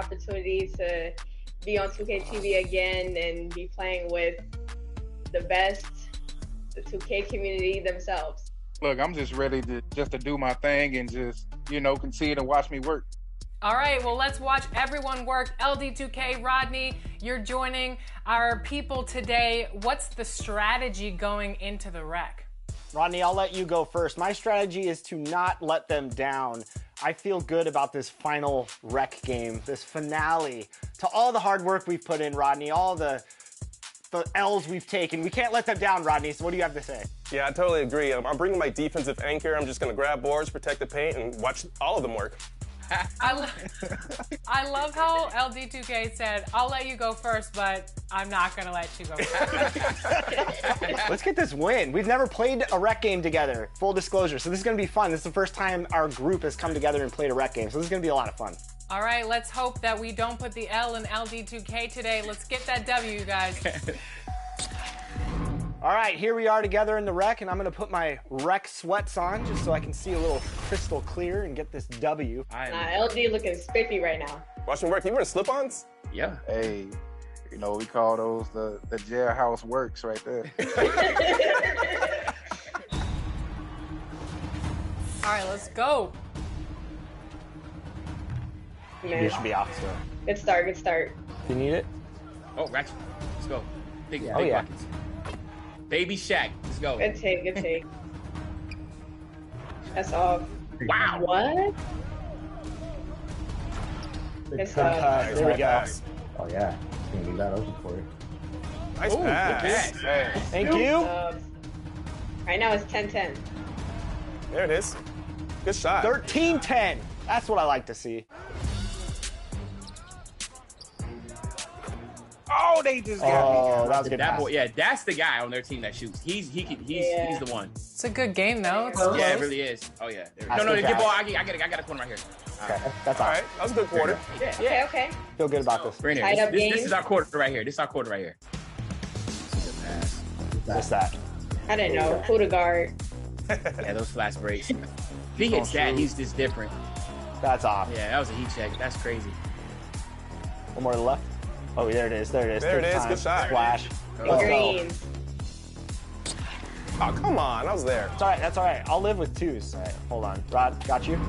opportunity to be on 2K TV again and be playing with the best, the 2K community themselves. Look, I'm just ready to do my thing and just, concede and watch me work. All right, well, let's watch everyone work. LD2K, Rodney, you're joining our people today. What's the strategy going into the wreck? Rodney, I'll let you go first. My strategy is to not let them down. I feel good about this final wreck game, this finale. To all the hard work we've put in, Rodney, all the L's we've taken. We can't let them down, Rodney, so what do you have to say? Yeah, I totally agree. I'm bringing my defensive anchor. I'm just going to grab boards, protect the paint, and watch all of them work. I love how LD2K said, I'll let you go first, but I'm not going to let you go first. Let's get this win. We've never played a rec game together, full disclosure, so this is going to be fun. This is the first time our group has come together and played a rec game, so this is going to be a lot of fun. All right, let's hope that we don't put the L in LD2K today. Let's get that W, you guys. All right, here we are together in the rec, and I'm going to put my rec sweats on just so I can see a little crystal clear and get this W. LD looking spiffy right now. Watch me work. You wearing slip-ons? Yeah. Hey, we call those the jailhouse works right there. All right, let's go. You should be off, so. Good start, good start. You need it? Oh, Ratchet. Let's go. Big Oh, yeah. buckets. Baby Shaq. Let's go. Good take, good take. That's off. Wow. What? Good stuff. There we go. Oh, yeah. It's going to leave that open for you. Nice Ooh, pass. good pass. Thank you. Right now it's 10-10. There it is. Good shot. 13-10. That's what I like to see. Oh, they just got me. Oh, that was a good That pass. boy, yeah, that's the guy on their team that shoots. He's the one. It's a good game, though. It's Yeah, close. it really is. Oh yeah. That's No, good get pass. ball. I got a corner right here. Okay, that's All all right, that was a good quarter. Okay, okay. Feel good about this. Right Tied here. up This game. is our quarter right here. This is our quarter right here. What's that? I didn't know. Who to guard? Yeah, those flash breaks. If he hits that, he's just different. That's off. Yeah, that was a heat check. That's crazy. One more to the left. Oh, there it is. There it is. There it Third is. time. Good shot. Splash. Let's go. Green. Oh, come on. I was there. It's all right. That's all right. I'll live with twos. All right, hold on. Rod, got you.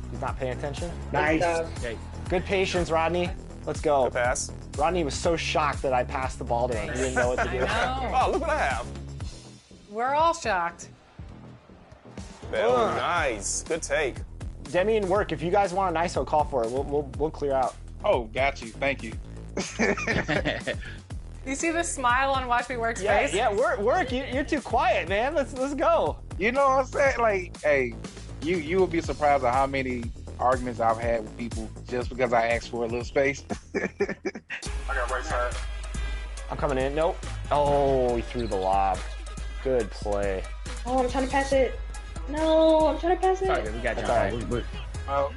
He's not paying attention. Good stuff. Okay. Good patience, Rodney. Let's go. Good pass. Rodney was so shocked that I passed the ball to him. He didn't know what to do. No, Oh, look what I have. we're all shocked. Oh, nice. Good take. Demi and work. If you guys want an ISO, call for it. We'll clear out. Oh, got you. Thank you. You see the smile on Watch Me Work's face? Yeah. Work. You're too quiet, man. Let's go. You know what I'm saying? Like, hey, you would be surprised at how many arguments I've had with people just because I asked for a little space. I got right side. I'm coming in. Nope. Oh, he threw the lob. Good play. Oh, I'm trying to pass it. No, I'm trying to pass it. Sorry, we got you. That's all right. Well,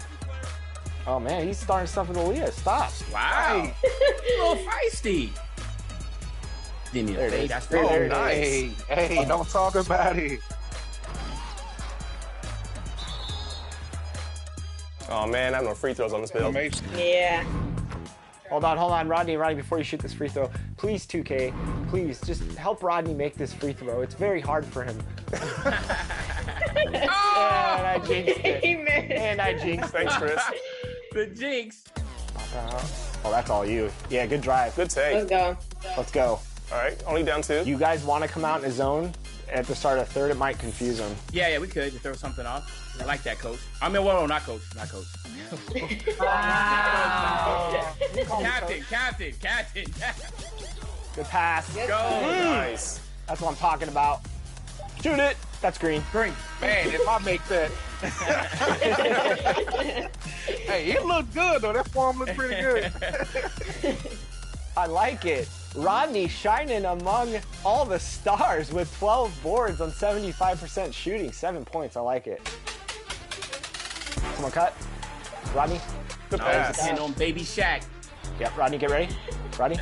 Oh man, he's starting stuff with Aaliyah. Stop. Wow. A little feisty. Give me There a it fade. is. That's There oh, it is. nice. hey, don't talk about it. Oh, man. I have no free throws on this build. Amazing. Yeah. Hold on, Rodney, before you shoot this free throw, please, 2K, please, just help Rodney make this free throw. It's very hard for him. And I jinxed it. Amen. And I jinxed it. Thanks, Chris. The jinx. Oh, that's all you. Yeah, good drive. Good take. Let's go. Let's go. All right, only down two. You guys want to come out in a zone at the start of third? It might confuse them. Yeah, we could throw something off. I like that, coach. I mean, well, not coach. Wow. Captain. Good pass. Yes, Go. Nice. That's what I'm talking about. Shoot it. That's green. Green. Man, if I make that. Hey, it looked good, though. That form looked pretty good. I like it. Rodney shining among all the stars with 12 boards on 75% shooting. 7 points. I like it. Someone cut. Rodney. Good Nice. pass. Hand on baby Shaq. Yep, Rodney, get ready. Rodney.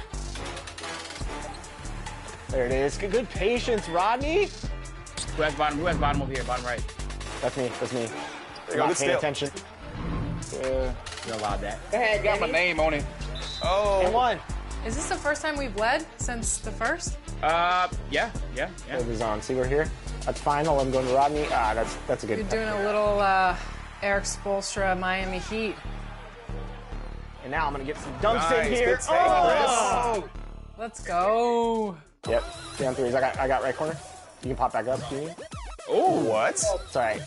There it is. Good patience, Rodney. Who has bottom over here? Bottom right. That's me. There you go. Not Good paying steal. attention. Yeah. You allowed that. Go ahead, Got my Danny. name on it. Oh. And one. Is this the first time we've led since the first? Yeah. It was on. See, we're here. That's fine. I'll let him go to Rodney. That's a good. You're doing a little Eric Spoelstra Miami Heat. And now I'm gonna get some dunks Nice. in here. Good take, Chris. Let's go. Yep. 3 on 3s. I got right corner. You can pop back up. Do you need? Oh, what? It's all right.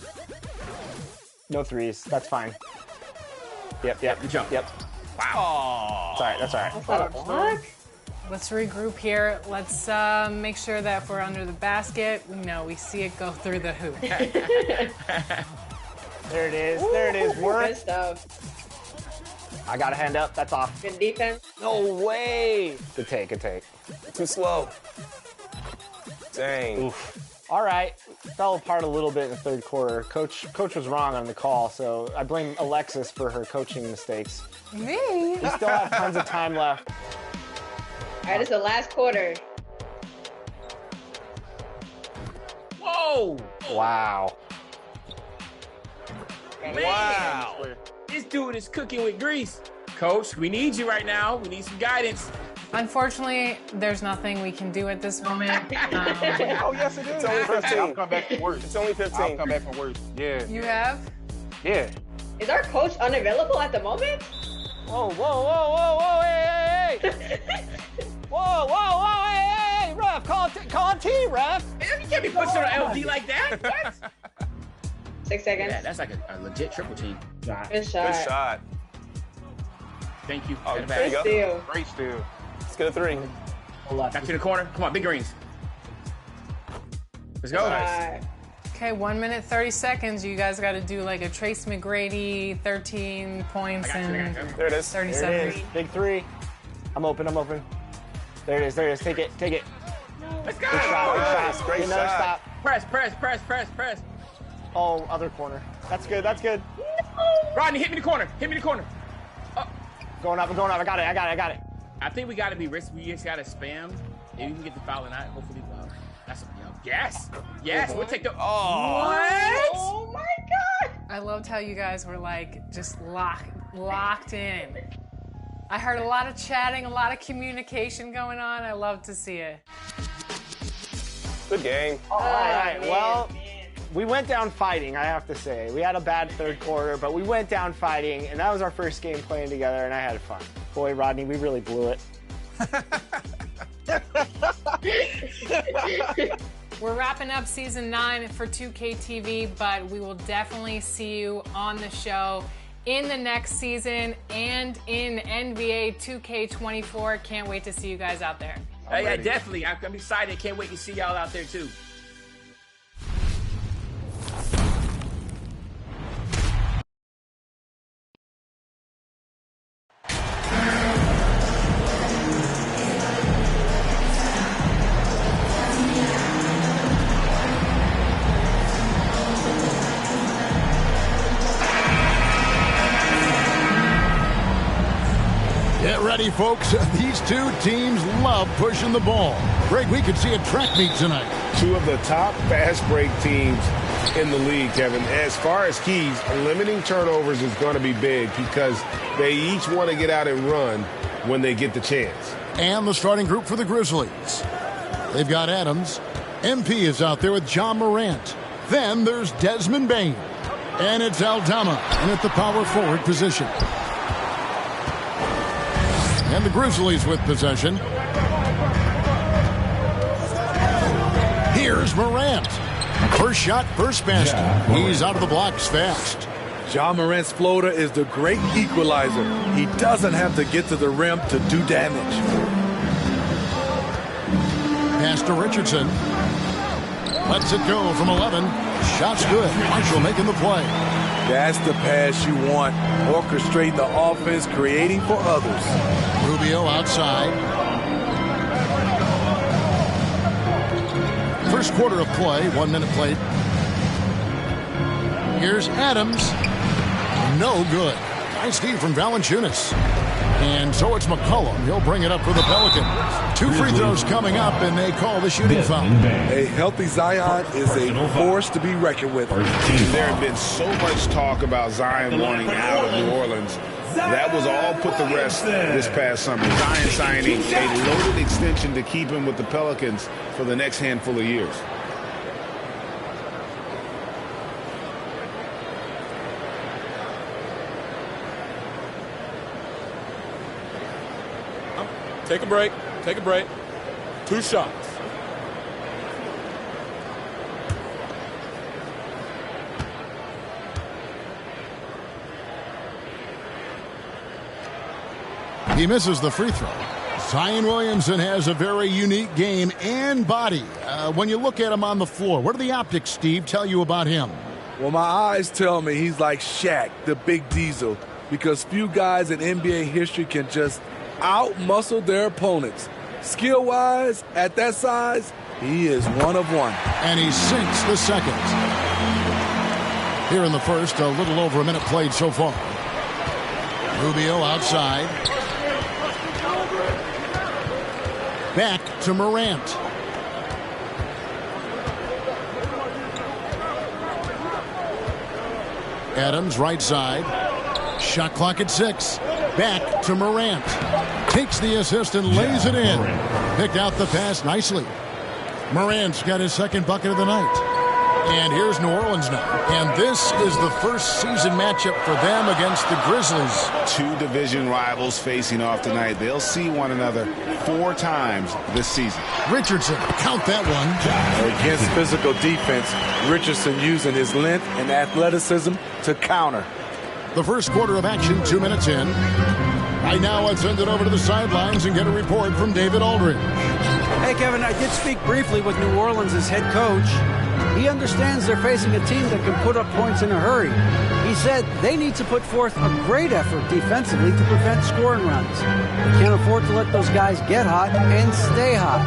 No threes. That's fine. Yep. Good jump. Yep. Wow. It's all right. That's all right. That's not a block. Let's regroup here. Let's make sure that if we're under the basket, we see it go through the hoop. There it is. There it is. Good Work. stuff. I got a hand up. That's off. Good defense. No way. Good take. Good take. Too slow. Dang. Oof. All right. Fell apart a little bit in the third quarter. Coach was wrong on the call, so I blame Alexis for her coaching mistakes. Me? We still have tons of time left. All right, it's the last quarter. Whoa! Wow. Wow. This dude is cooking with grease. Coach, we need you right now. We need some guidance. Unfortunately, there's nothing we can do at this moment. Oh, yes, it is. It's only 15. I'll come back from worse. It's only 15. I'll come back from worse. Yeah. You have? Yeah. Is our coach unavailable at the moment? Whoa, hey. Whoa, hey, ref. Call on T, ref. You can't be pushing on LD like that. What? 6 seconds. Yeah, that's like a legit triple team. Good shot. Good shot. Thank you. Oh, At the there you back. go. Steal. Great steal. Let's get a 3. Back to the corner. Come on, big greens. Let's go. Nice. Okay, 1 minute, 30 seconds. You guys got to do like a Trace McGrady, 13 points I got you. and There it is. 37. There it is. Big 3. I'm open. There it is. Take it. Let's go. Good shot. Nice. Great Get another shot. stop. Press. Oh, other corner. That's good. Rodney, hit me the corner. Going up. I got it. I think we got to be risky. We just got to spam. If you can get the foul or not, hopefully. That's yes. We'll take the. Oh. What? Oh my God. I loved how you guys were like just locked in. I heard a lot of chatting, a lot of communication going on. I love to see it. Good game. All right. man, Well, man. we went down fighting, I have to say. We had a bad third quarter, but we went down fighting, and that was our first game playing together, and I had fun. Boy, Rodney, we really blew it. We're wrapping up season 9 for 2K TV, but we will definitely see you on the show in the next season and in NBA 2K24. Can't wait to see you guys out there. Yeah, definitely. I'm excited. Can't wait to see y'all out there too. Get ready, folks. These two teams love pushing the ball. Greg, we could see a track meet tonight. Two of the top fast break teams in the league, Kevin. As far as keys, limiting turnovers is going to be big because they each want to get out and run when they get the chance. And the starting group for the Grizzlies. They've got Adams. MP is out there with John Morant. Then there's Desmond Bain. And it's Aldama in at the power forward position. And the Grizzlies with possession. Here's Morant. First shot, first basket. He's out of the blocks fast. John Morant's floater is the great equalizer. He doesn't have to get to the rim to do damage. Pass to Richardson. Lets it go from 11. Shot's good. Marshall making the play. That's the pass you want. Orchestrate the offense, creating for others. Rubio outside. First quarter of play, 1 minute played. Here's Adams. No good. Nice steal from Valanciunas. And so it's McCollum. He'll bring it up for the Pelicans. 2 free throws coming up, and they call the shooting foul. A healthy Zion is a force to be reckoned with. There had been so much talk about Zion wanting out of New Orleans. That was all put to rest this past summer. Zion signing a loaded extension to keep him with the Pelicans for the next handful of years. Take a break. Take a break. 2 shots. He misses the free throw. Zion Williamson has a very unique game and body. When you look at him on the floor, what do the optics, Steve, tell you about him? Well, my eyes tell me he's like Shaq, the big diesel, because few guys in NBA history can just out-muscle their opponents. Skill-wise, at that size, he is one of one. And he sinks the second. Here in the first, a little over a minute played so far. Rubio outside. Back to Morant. Adams right side. Shot clock at 6. Back to Morant. Takes the assist and lays it in. Picked out the pass nicely. Morant's got his second bucket of the night. And here's New Orleans now. And this is the first season matchup for them against the Grizzlies. 2 division rivals facing off tonight. They'll see one another 4 times this season. Richardson, count that one. Against physical defense, Richardson using his length and athleticism to counter. The first quarter of action, 2 minutes in. Right now, let's send it over to the sidelines and get a report from David Aldridge. Hey, Kevin, I did speak briefly with New Orleans' head coach. He understands they're facing a team that can put up points in a hurry. He said they need to put forth a great effort defensively to prevent scoring runs. They can't afford to let those guys get hot and stay hot.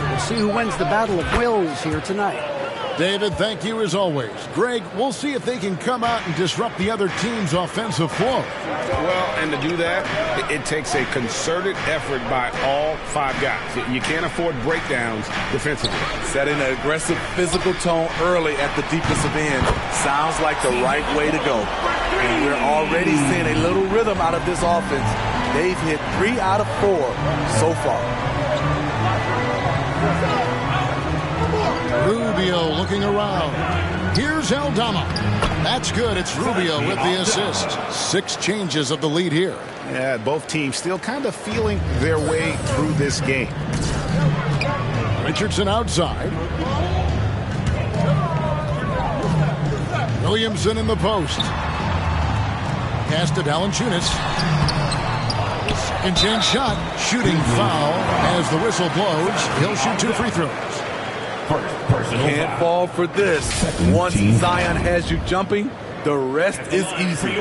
We'll see who wins the battle of wills here tonight. David, thank you as always. Greg, we'll see if they can come out and disrupt the other team's offensive flow. Well, and to do that, it takes a concerted effort by all 5 guys. You can't afford breakdowns defensively. Setting an aggressive physical tone early at the defensive end sounds like the right way to go. And we're already seeing a little rhythm out of this offense. They've hit 3 out of 4 so far. Rubio looking around. Here's Aldama. That's good. It's Rubio with the assist. 6 changes of the lead here. Yeah, both teams still kind of feeling their way through this game. Richardson outside. Williamson in the post. Pass to Valanciunas. Second chance shot. Shooting foul as the whistle blows. He'll shoot 2 free throws. Can't fall for this. Once Zion has you jumping, the rest is easy.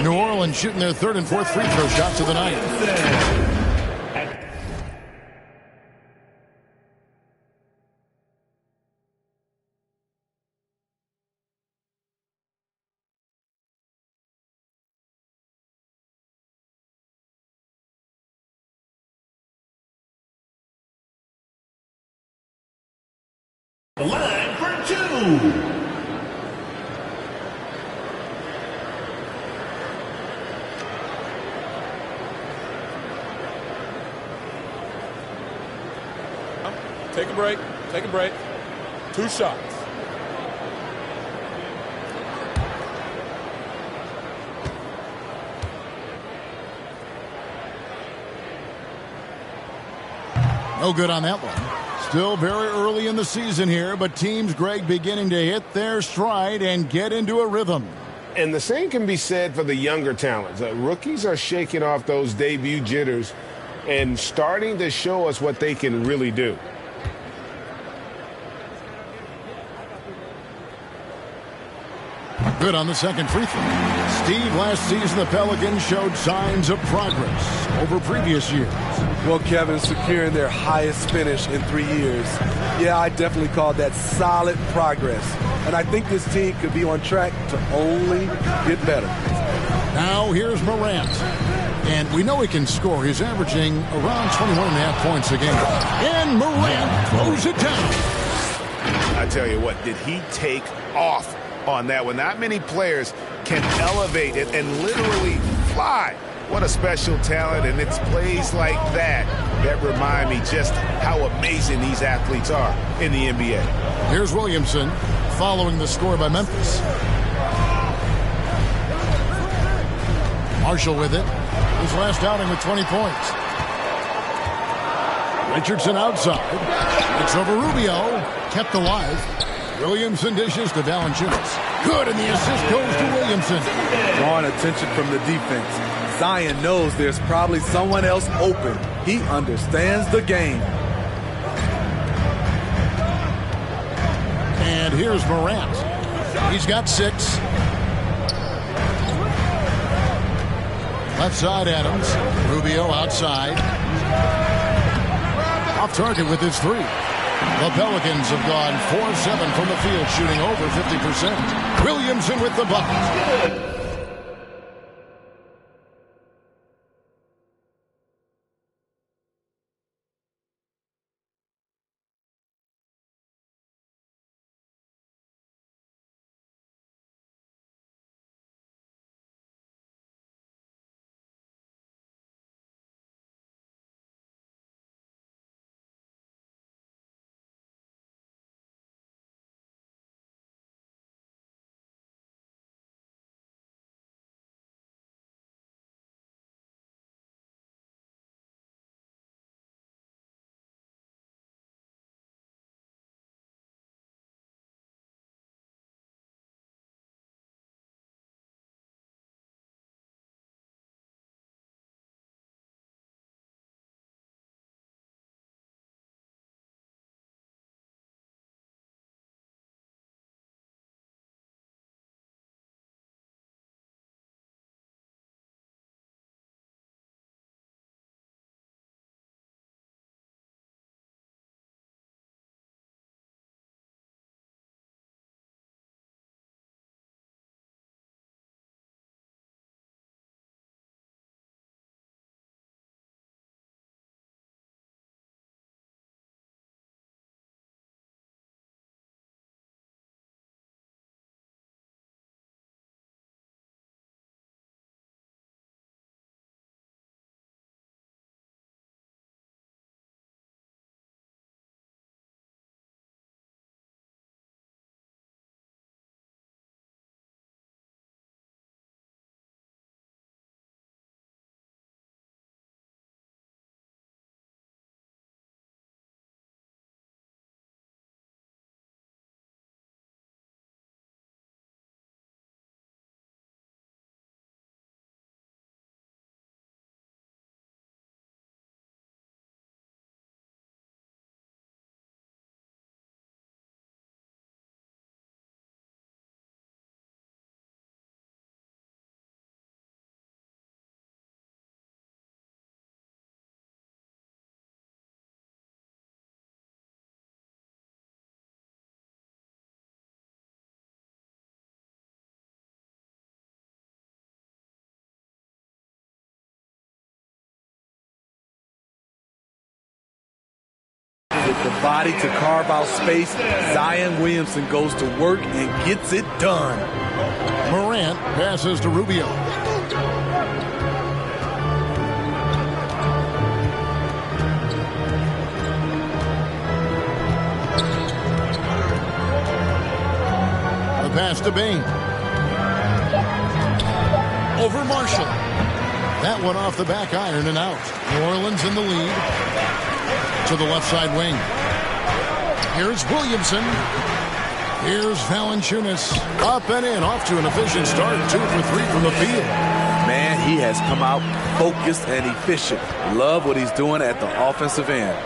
New Orleans shooting their 3rd and 4th free throw shots of the night. The line for 2. Take a break. Take a break. 2 shots. No good on that one. Still very early in the season here, but teams, Greg, beginning to hit their stride and get into a rhythm. And the same can be said for the younger talents. Rookies are shaking off those debut jitters and starting to show us what they can really do. Good on the second free throw. Steve, last season the Pelicans showed signs of progress over previous years. Well, Kevin, securing their highest finish in 3 years. Yeah, I definitely call that solid progress. And I think this team could be on track to only get better. Now here's Morant. And we know he can score. He's averaging around 21.5 points a game. And Morant throws it down. I tell you what, did he take off on that one? Not many players can elevate it and literally fly What a special talent, and it's plays like that that remind me just how amazing these athletes are in the NBA. Here's Williamson following the score by Memphis. Marshall with it. His last outing with 20 points. Richardson outside. It's over Rubio. Kept alive. Williamson dishes to Valanciunas. Good, and the assist goes to Williamson. Drawing attention from the defense. Zion knows there's probably someone else open. He understands the game. And here's Morant. He's got 6. Left side, Adams. Rubio outside. Off target with his 3. The Pelicans have gone 4-7 from the field, shooting over 50%. Williamson with the bucket. With the body to carve out space, Zion Williamson goes to work and gets it done. Morant passes to Rubio. The pass to Bain. Over Marshall. That one off the back iron and out. New Orleans in the lead. To the left side wing. Here's Williamson. Here's Valanciunas. Up and in. Off to an efficient start. 2 for 3 from the field. Man, he has come out focused and efficient. Love what he's doing at the offensive end.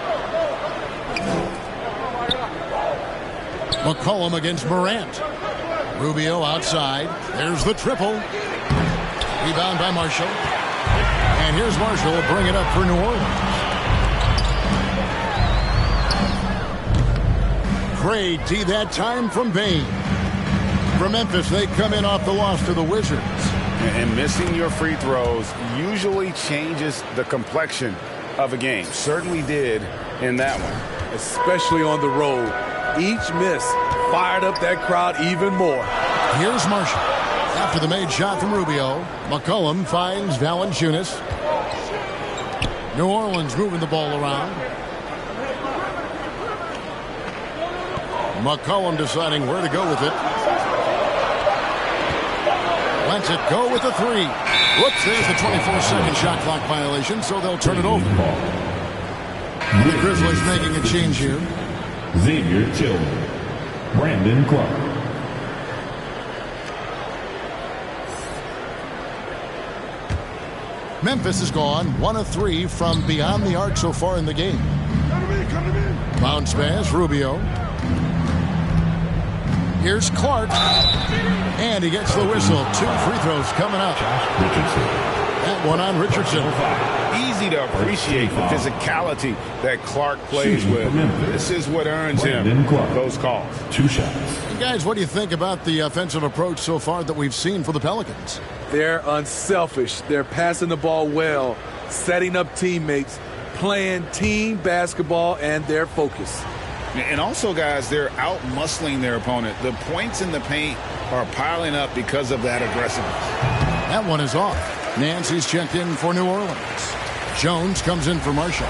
McCollum against Morant. Rubio outside. There's the triple. Rebound by Marshall. And here's Marshall will bring it up for New Orleans. Great D that time from Bain. For Memphis, they come in off the loss to the Wizards. And missing your free throws usually changes the complexion of a game. Certainly did in that one. Especially on the road. Each miss fired up that crowd even more. Here's Marshall. After the made shot from Rubio, McCollum finds Valanciunas. New Orleans moving the ball around. McCollum deciding where to go with it. Lets it go with the three. Whoops, there's the 24-second shot clock violation, so they'll turn it over. The Grizzlies making a change here. Xavier Tillman, Brandon Clark. Memphis has gone 1 of 3 from beyond the arc so far in the game. Bounce pass, Rubio. Here's Clark. And he gets the whistle. 2 free throws coming up. That one on Richardson. Easy to appreciate the physicality that Clark plays with. This is what earns him those calls. 2 shots. And guys, what do you think about the offensive approach so far that we've seen for the Pelicans? They're unselfish. They're passing the ball well, setting up teammates, playing team basketball, and they're focused. And also, guys, they're out-muscling their opponent. The points in the paint are piling up because of that aggressiveness. That one is off. Nancy's checked in for New Orleans. Jones comes in for Marshall.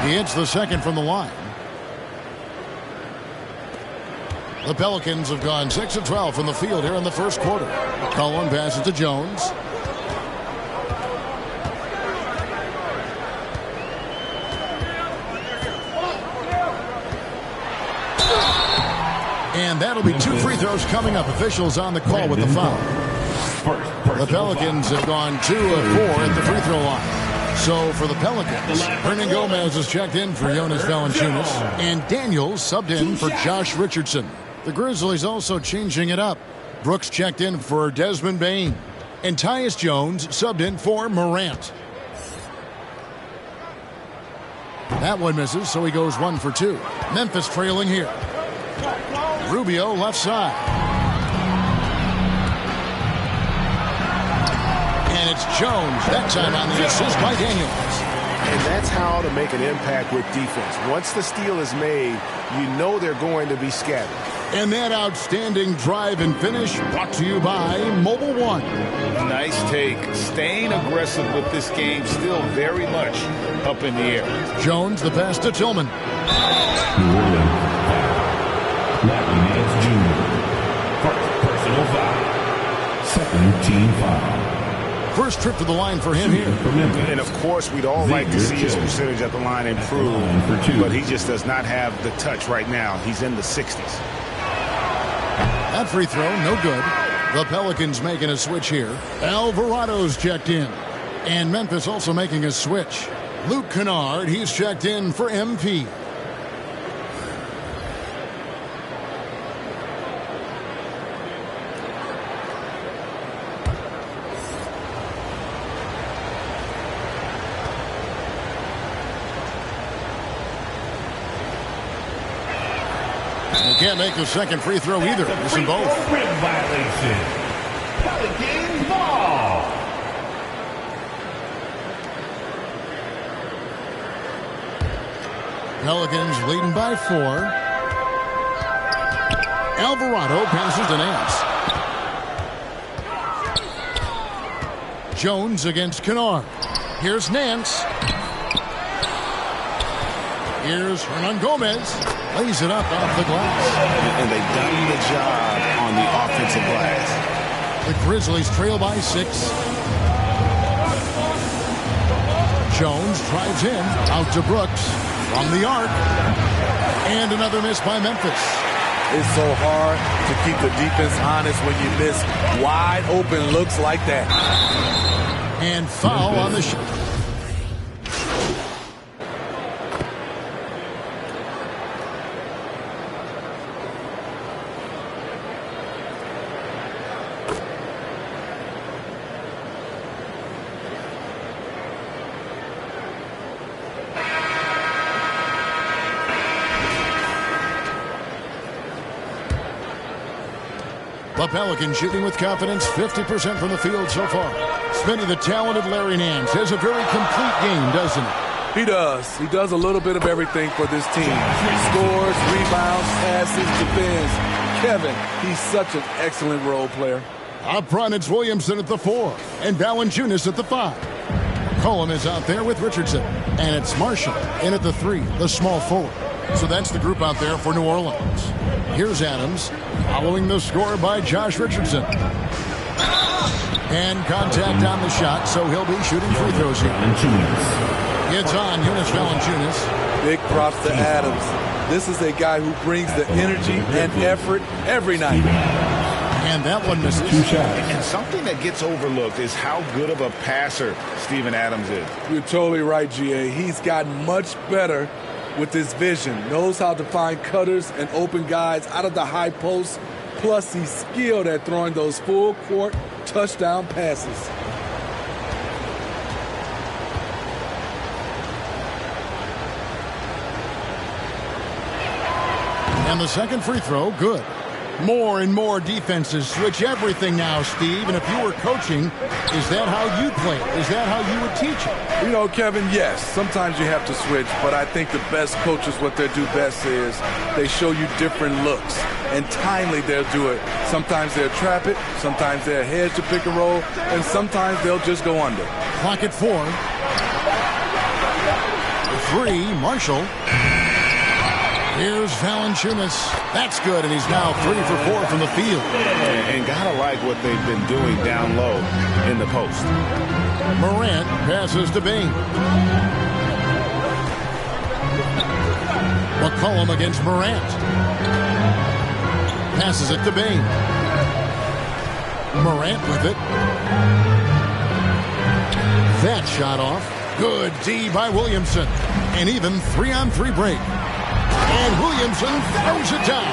He hits the second from the line. The Pelicans have gone 6 of 12 from the field here in the first quarter. Cullen passes to Jones. And that'll be 2 free throws coming up. Officials on the call with the foul. The Pelicans have gone 2 of 4 at the free throw line. So for the Pelicans, Hernan Gomez is checked in for Jonas Valanciunas, and Daniels subbed in for Josh Richardson. The Grizzlies also changing it up. Brooks checked in for Desmond Bane, and Tyus Jones subbed in for Morant. That one misses, so he goes 1 for 2. Memphis trailing here. Rubio left side. And it's Jones, that time on the assist by Daniels. And that's how to make an impact with defense. Once the steal is made, you know they're going to be scattered. And that outstanding drive and finish brought to you by Mobile One. Nice take. Staying aggressive with this game, still very much up in the air. Jones, the pass to Tillman. New Orleans foul. Larry Nance Jr. First personal foul. Second team foul. First trip to the line for him here. And of course, we'd all like to see his percentage at the line improve, but he just does not have the touch right now. He's in the 60s. That free throw, no good. The Pelicans making a switch here. Alvarado's checked in. And Memphis also making a switch. Luke Kennard, he's checked in for MP. Can't make the second free throw either. Missing both. Rim violation. Pelicans ball. Pelicans leading by 4. Alvarado passes to Nance. Jones against Kennard. Here's Nance. Here's Hernan Gomez. Lays it up off the glass. And they've done the job on the offensive glass. The Grizzlies trail by 6. Jones drives in, out to Brooks, from the arc. And another miss by Memphis. It's so hard to keep the defense honest when you miss wide open looks like that. And foul on the shot. The Pelicans shooting with confidence, 50% from the field so far. Smitty, the talented Larry Nance, has a very complete game, doesn't he? He does. He does a little bit of everything for this team. Scores, rebounds, passes, defends. Kevin, he's such an excellent role player. Up front, it's Williamson at the 4 and Valanciunas at the 5. Cohen is out there with Richardson. And it's Marshall in at the 3, the small forward. So that's the group out there for New Orleans. Here's Adams, following the score by Josh Richardson. And contact on the shot, so he'll be shooting free throws here. It's on Jonas Valanciunas. Big props to Adams. This is a guy who brings the energy and effort every night. And that one misses. And something that gets overlooked is how good of a passer Steven Adams is. You're totally right, GA. He's gotten much better with his vision. Knows how to find cutters and open guys out of the high post. Plus, he's skilled at throwing those full-court touchdown passes. And the second free throw, good. More and more defenses switch everything now, Steve. And if you were coaching, is that how you play it? Is that how you would teach it? You know, Kevin, yes. Sometimes you have to switch, but I think the best coaches, what they do best is they show you different looks. And timely, they'll do it. Sometimes they'll trap it. Sometimes they'll hedge to pick and roll. And sometimes they'll just go under. Clock at 4. 3, Marshall. Here's Valanciunas. That's good, and he's now 3 for 4 from the field. And gotta like what they've been doing down low in the post. Morant passes to Bain. McCollum against Morant. Passes it to Bain. Morant with it. That shot off. Good D by Williamson. And even 3-on-3 break. And Williamson throws it down.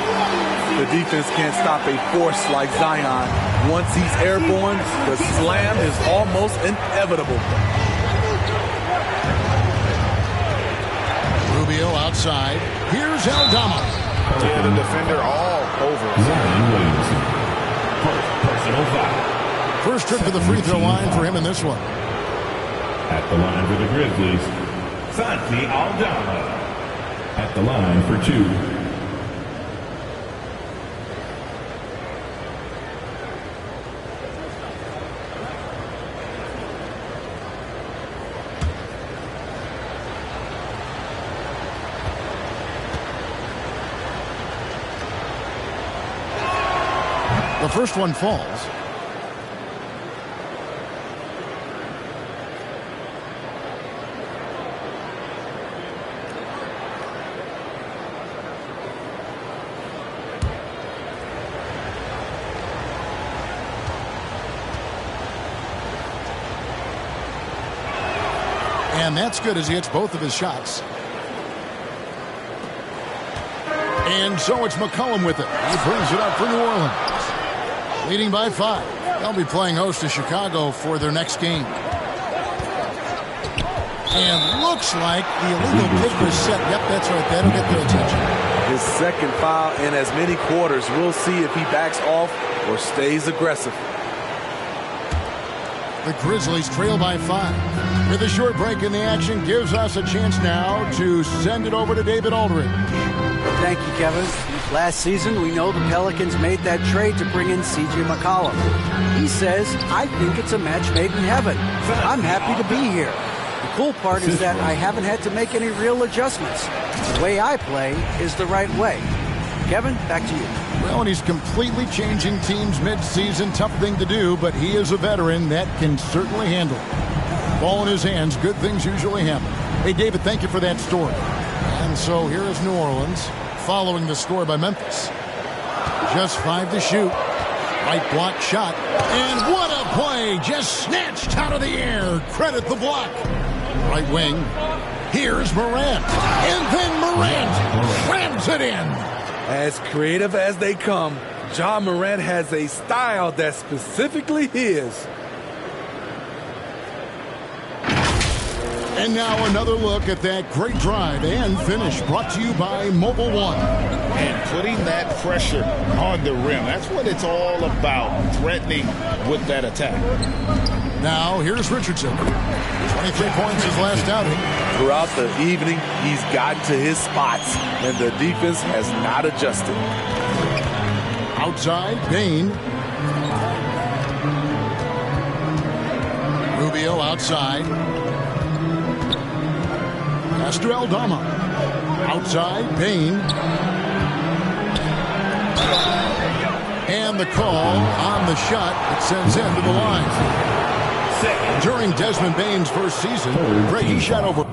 The defense can't stop a force like Zion. Once he's airborne, the slam is almost inevitable. Rubio outside. Here's Aldama. Yeah, the defender all over. Zion Williamson. Personal foul. First trip to the free throw line for him in this one. At the line for the Grizzlies, Santi Aldama. At the line for 2. The first one falls. And that's good as he hits both of his shots. And so it's McCollum with it. He brings it up for New Orleans. Leading by 5. They'll be playing host to Chicago for their next game. And looks like the illegal pick was set. Yep, that's right. That'll get their attention. His second foul in as many quarters. We'll see if he backs off or stays aggressive. The Grizzlies trail by 5. With a short break in the action, gives us a chance now to send it over to David Aldridge. Thank you, Kevin. Last season, we know the Pelicans made that trade to bring in C.J. McCollum. He says, I think it's a match made in heaven. I'm happy to be here. The cool part is that I haven't had to make any real adjustments. The way I play is the right way. Kevin, back to you. Well, and he's completely changing teams mid-season. Tough thing to do, but he is a veteran that can certainly handle it. Ball in his hands, good things usually happen. Hey, David, thank you for that story. And so here is New Orleans following the score by Memphis. Just 5 to shoot. Right block shot. And what a play! Just snatched out of the air. Credit the block. Right wing. Here's Morant. And then Morant slams it in. As creative as they come, Ja Morant has a style that's specifically his. And now another look at that great drive and finish brought to you by Mobile One. And putting that pressure on the rim. That's what it's all about, threatening with that attack. Now here's Richardson. 23 points his last outing. Throughout the evening, he's gotten to his spots, and the defense has not adjusted. Outside, Bain. Rubio outside. Pass to Aldama. Outside, Bain. And the call on the shot that sends him to the line. During Desmond Bain's first season, Greg, he shot over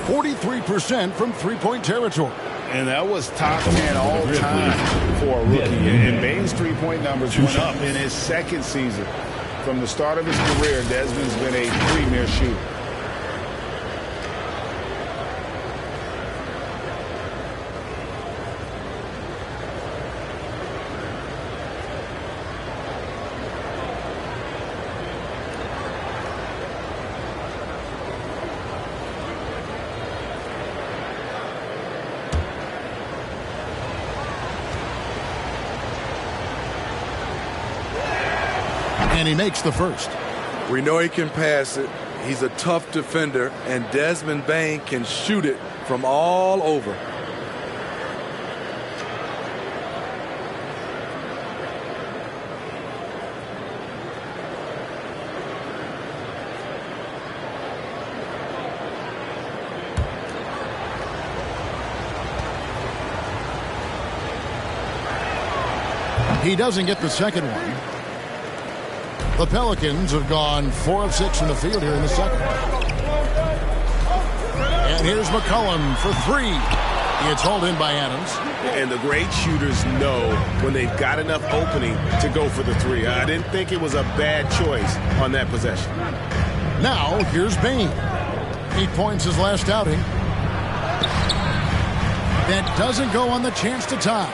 43% from three-point territory. And that was top 10 all time for a rookie. And Bane's three-point numbers went up in his second season. From the start of his career, Desmond's been a premier shooter. And he makes the first. We know he can pass it. He's a tough defender, and Desmond Bane can shoot it from all over. He doesn't get the second one. The Pelicans have gone 4 of 6 from the field here in the second. And here's McCollum for 3. It's hauled in by Adams. And the great shooters know when they've got enough opening to go for the 3. I didn't think it was a bad choice on that possession. Now, here's Bane. 8 points his last outing. That doesn't go on the chance to tie.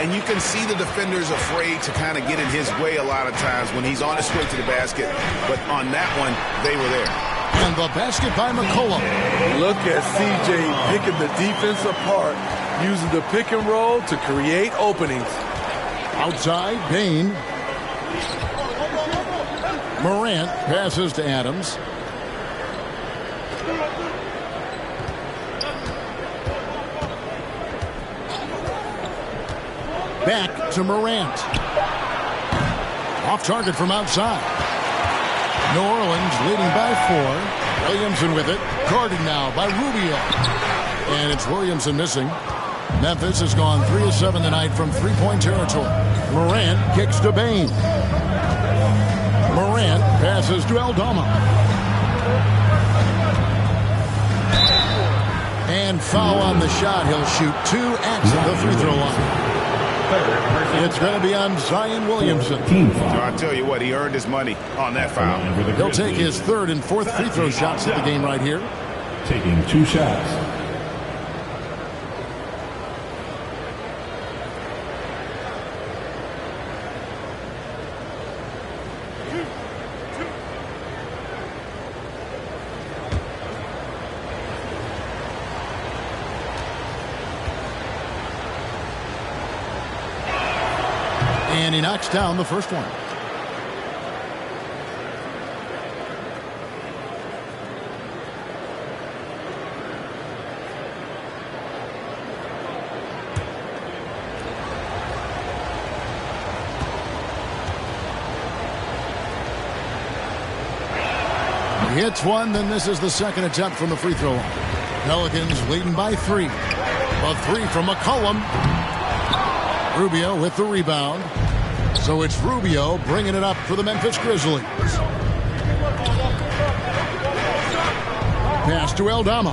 And you can see the defenders afraid to kind of get in his way a lot of times when he's on his way to the basket. But on that one, they were there. And the basket by McCollum. Look at CJ picking the defense apart, using the pick and roll to create openings. Outside, Bane. Morant passes to Adams. Back to Morant. Off target from outside. New Orleans leading by 4. Williamson with it. Guarded now by Rubio. And it's Williamson missing. Memphis has gone 3 of 7 tonight from three-point territory. Morant kicks to Bane. Morant passes to Aldama. And foul on the shot. He'll shoot 2 at the free throw line. It's going to be on Zion Williamson. I'll tell you what, he earned his money on that foul. He'll take his 3rd and 4th free throw shots of the game right here. Taking 2 shots. And he knocks down the first one. He hits one, then this is the second attempt from the free throw line. Pelicans leading by 3. A 3 from McCollum. Rubio with the rebound. So it's Rubio bringing it up for the Memphis Grizzlies. Pass to Aldama.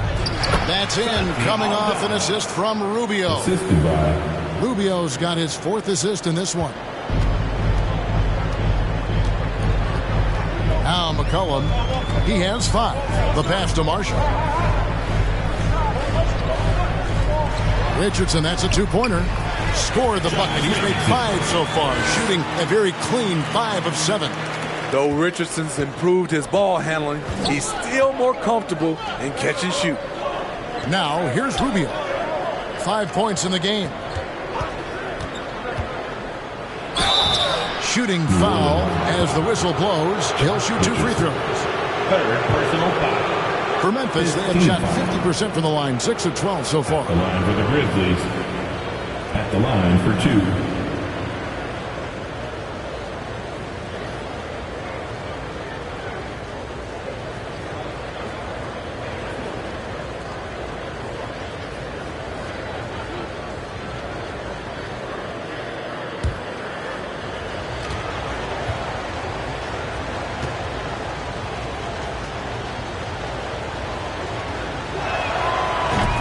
That's in, coming off an assist from Rubio. Rubio's got his 4th assist in this one. Now McCollum, he has 5. The pass to Marshall. Richardson, that's a 2-pointer. Scored the bucket. He's made 5 so far, shooting a very clean 5 of 7. Though Richardson's improved his ball handling, he's still more comfortable in catch and shoot. Now, here's Rubio. 5 points in the game. Shooting foul as the whistle blows. He'll shoot 2 free throws. 3rd personal foul. For Memphis, they have shot 50% from the line, 6 of 12 so far. The line for the Grizzlies. At the line for 2.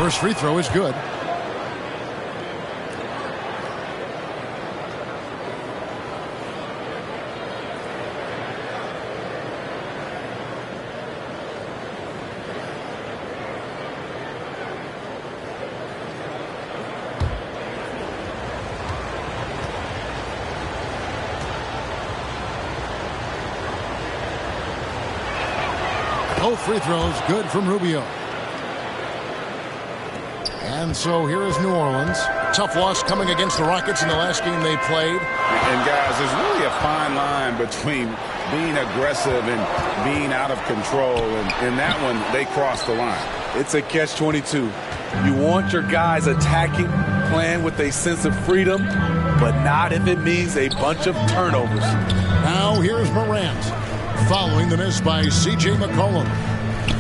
First free throw is good. Both free throws good from Rubio. And so here is New Orleans. Tough loss coming against the Rockets in the last game they played. And guys, there's really a fine line between being aggressive and being out of control. And in that one, they crossed the line. It's a catch-22. You want your guys attacking, playing with a sense of freedom, but not if it means a bunch of turnovers. Now here's Morant. Following the miss by C.J. McCollum.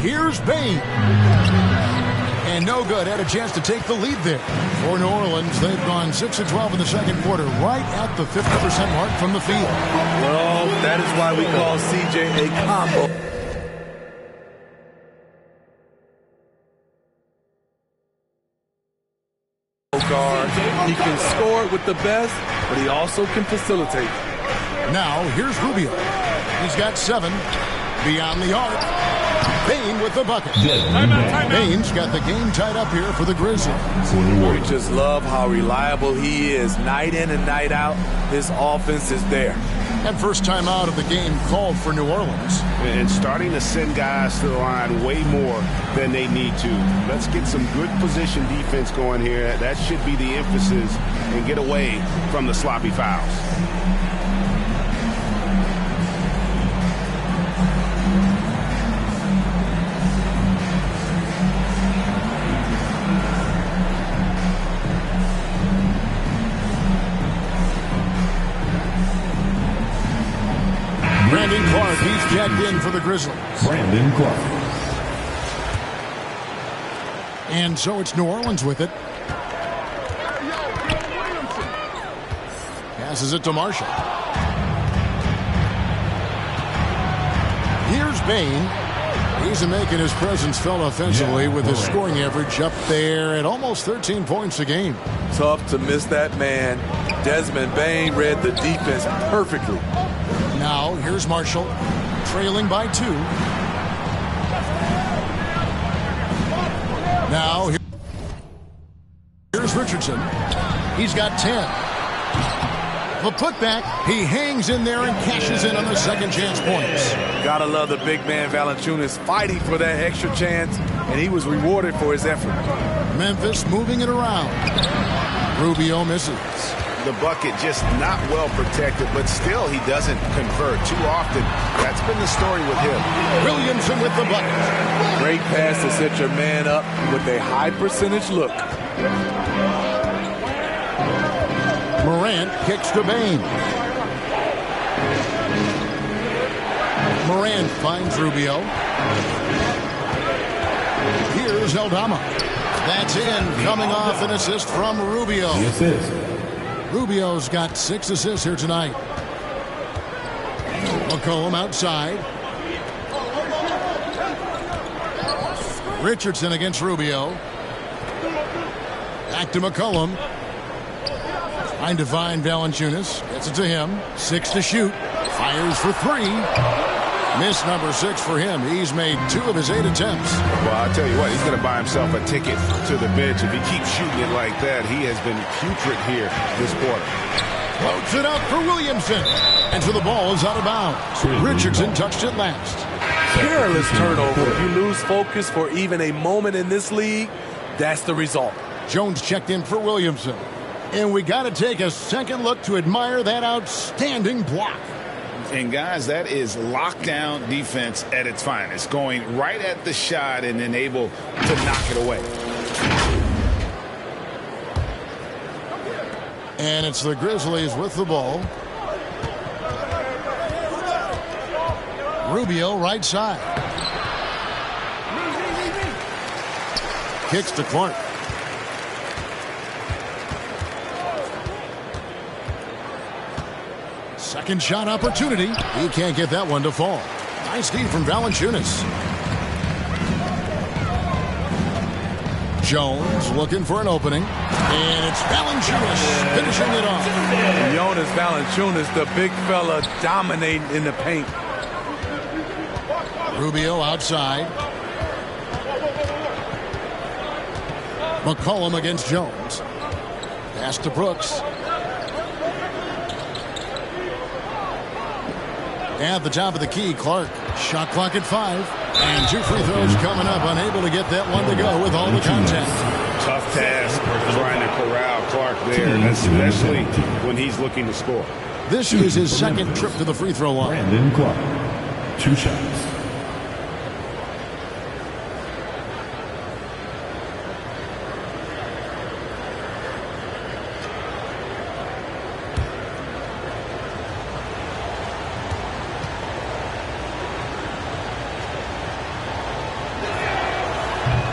Here's Bain. And no good. Had a chance to take the lead there. For New Orleans, they've gone 6 of 12 in the second quarter, right at the 50% mark from the field. Well, that is why we call C.J. a combo. He can score with the best, but he also can facilitate. Now, here's Rubio. He's got 7 beyond the arc. Bain with the bucket. Bain's got the game tied up here for the Grizzlies. We just love how reliable he is. Night in and night out, his offense is there. And first time out of the game called for New Orleans. And starting to send guys to the line way more than they need to. Let's get some good position defense going here. That should be the emphasis, and get away from the sloppy fouls. Brandon Clark, he's checked in for the Grizzlies. Brandon Clark. And so it's New Orleans with it. Passes it to Marshall. Here's Bain. He's making his presence felt offensively with his scoring average up there at almost 13 points a game. Tough to miss that man. Desmond Bain read the defense perfectly. Now, here's Marshall, trailing by 2. Now, here's Richardson. He's got 10. The putback, he hangs in there and cashes in on the second chance points. Gotta love the big man Valanciunas fighting for that extra chance, and he was rewarded for his effort. Memphis moving it around. Rubio misses. The bucket just not well protected, but still he doesn't convert too often. That's been the story with him. Williamson with the bucket. Great pass to set your man up with a high percentage look. Morant kicks to Bain. Morant finds Rubio. Here's Aldama. That's in, coming off an assist from Rubio. The assist. Rubio's got 6 assists here tonight. McCollum outside. Richardson against Rubio. Back to McCollum. Trying to find Valanciunas. Gets it to him. 6 to shoot. Fires for 3. Miss number 6 for him. He's made 2 of his 8 attempts. Well, I'll tell you what, he's going to buy himself a ticket to the bench. If he keeps shooting it like that, he has been putrid here this quarter. Floats it up for Williamson. And so the ball is out of bounds. Richardson touched it last. Careless turnover. If you lose focus for even a moment in this league, that's the result. Jones checked in for Williamson. And we got to take a second look to admire that outstanding block. And guys, that is lockdown defense at its finest. Going right at the shot and then able to knock it away. And it's the Grizzlies with the ball. Rubio right side. Kicks to Clark. Second shot opportunity. He can't get that one to fall. Nice D from Valanciunas. Jones looking for an opening. And it's Valanciunas finishing it off. Jonas Valanciunas, the big fella dominating in the paint. Rubio outside. McCollum against Jones. Pass to Brooks. At the top of the key, Clark. Shot clock at 5. And 2 free throws coming up. Unable to get that one to go with all the contact. Tough task trying to corral Clark there, especially when he's looking to score. This is his second trip to the free throw line. Brandon Clark, 2 shots.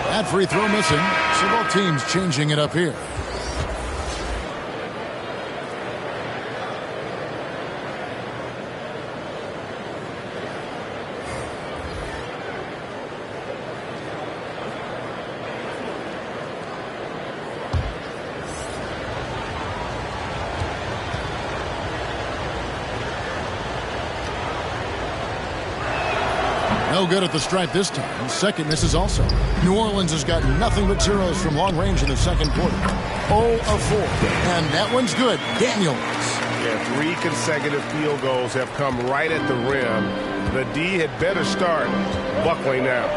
That free throw missing, so both teams changing it up here. No good at the stripe this time. Second misses also. New Orleans has got nothing but zeros from long range in the second quarter. 0 of 4. And that one's good. Daniels. Yeah, 3 consecutive field goals have come right at the rim. The D had better start buckling now.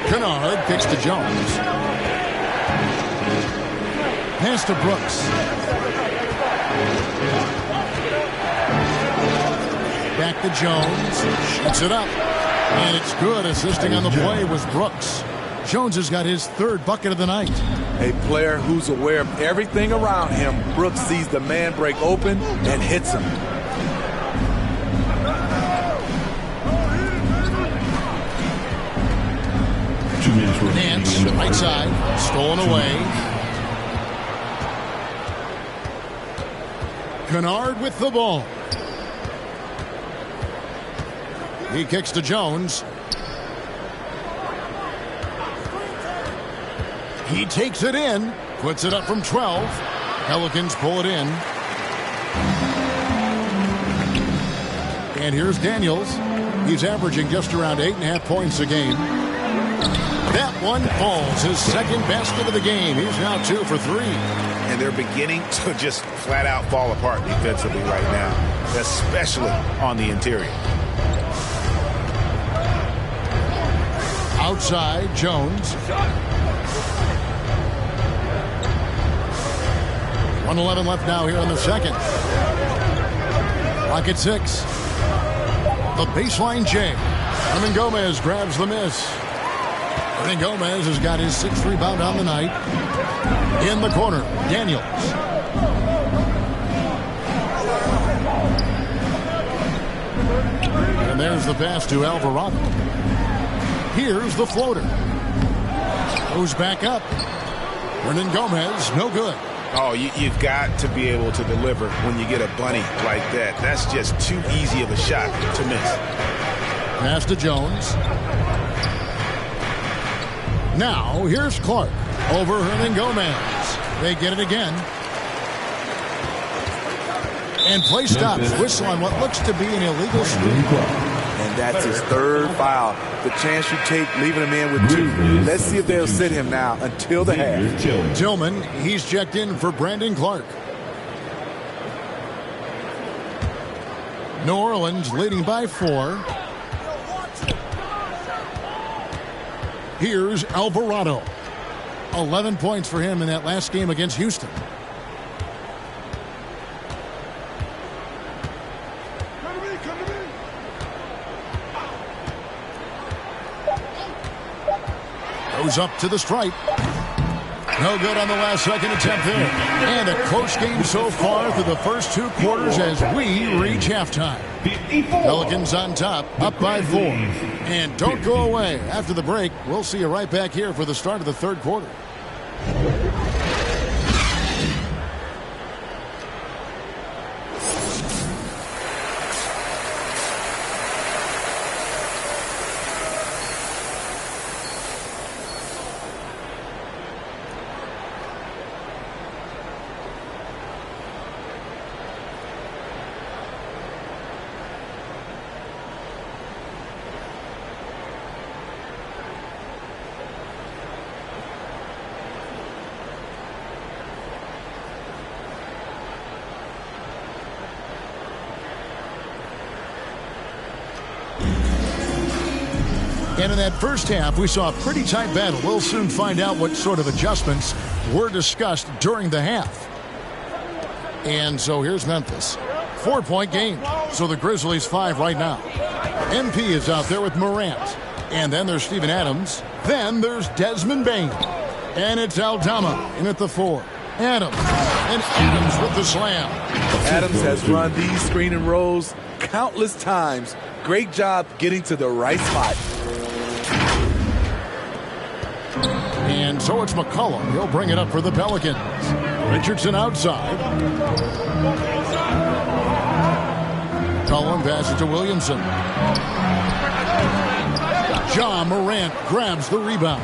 Kennard kicks to Jones. Pass to Brooks. Back to Jones. Shoots it up. And it's good. Assisting on the play was Brooks. Jones has got his 3rd bucket of the night. A player who's aware of everything around him. Brooks sees the man break open and hits him. Nance, right side. Stolen away. Kennard with the ball. He kicks to Jones. He takes it in. Puts it up from 12. Pelicans pull it in. And here's Daniels. He's averaging just around 8.5 points a game. That one falls. His second basket of the game. He's now 2 for 3. And they're beginning to just flat out fall apart defensively right now, especially on the interior. Outside, Jones. 1:11 left now here in the second. Clock at 6. The baseline J. Hernan Gomez grabs the miss. Hernan Gomez has got his 6th rebound on the night. In the corner, Daniels. And there's the pass to Alvarado. Here's the floater. Goes back up. Hernan Gomez, no good. Oh, you've got to be able to deliver when you get a bunny like that. That's just too easy of a shot to miss. Pass to Jones. Now, here's Clark over Hernan Gomez. They get it again. And play stops. Whistle on what looks to be an illegal screen. And that's his 3rd foul. The chance you take leaving him in with 2. Let's see if they'll sit him now until the half. Tillman, he's checked in for Brandon Clark. New Orleans leading by 4. Here's Alvarado. 11 points for him in that last game against Houston. Goes up to the stripe. No good on the last second attempt there. And a close game so far through the first 2 quarters as we reach halftime. Pelicans on top, up by 4. And don't go away. After the break, we'll see you right back here for the start of the 3rd quarter. And in that first half, we saw a pretty tight battle. We'll soon find out what sort of adjustments were discussed during the half. And so here's Memphis. 4-point game. So the Grizzlies 5 right now. MP is out there with Morant. And then there's Steven Adams. Then there's Desmond Bain. And it's Aldama in at the 4. Adams. And Adams with the slam. Adams has run these screen and rolls countless times. Great job getting to the right spot. And so it's McCollum. He'll bring it up for the Pelicans. Richardson outside. McCollum passes to Williamson. Ja Morant grabs the rebound.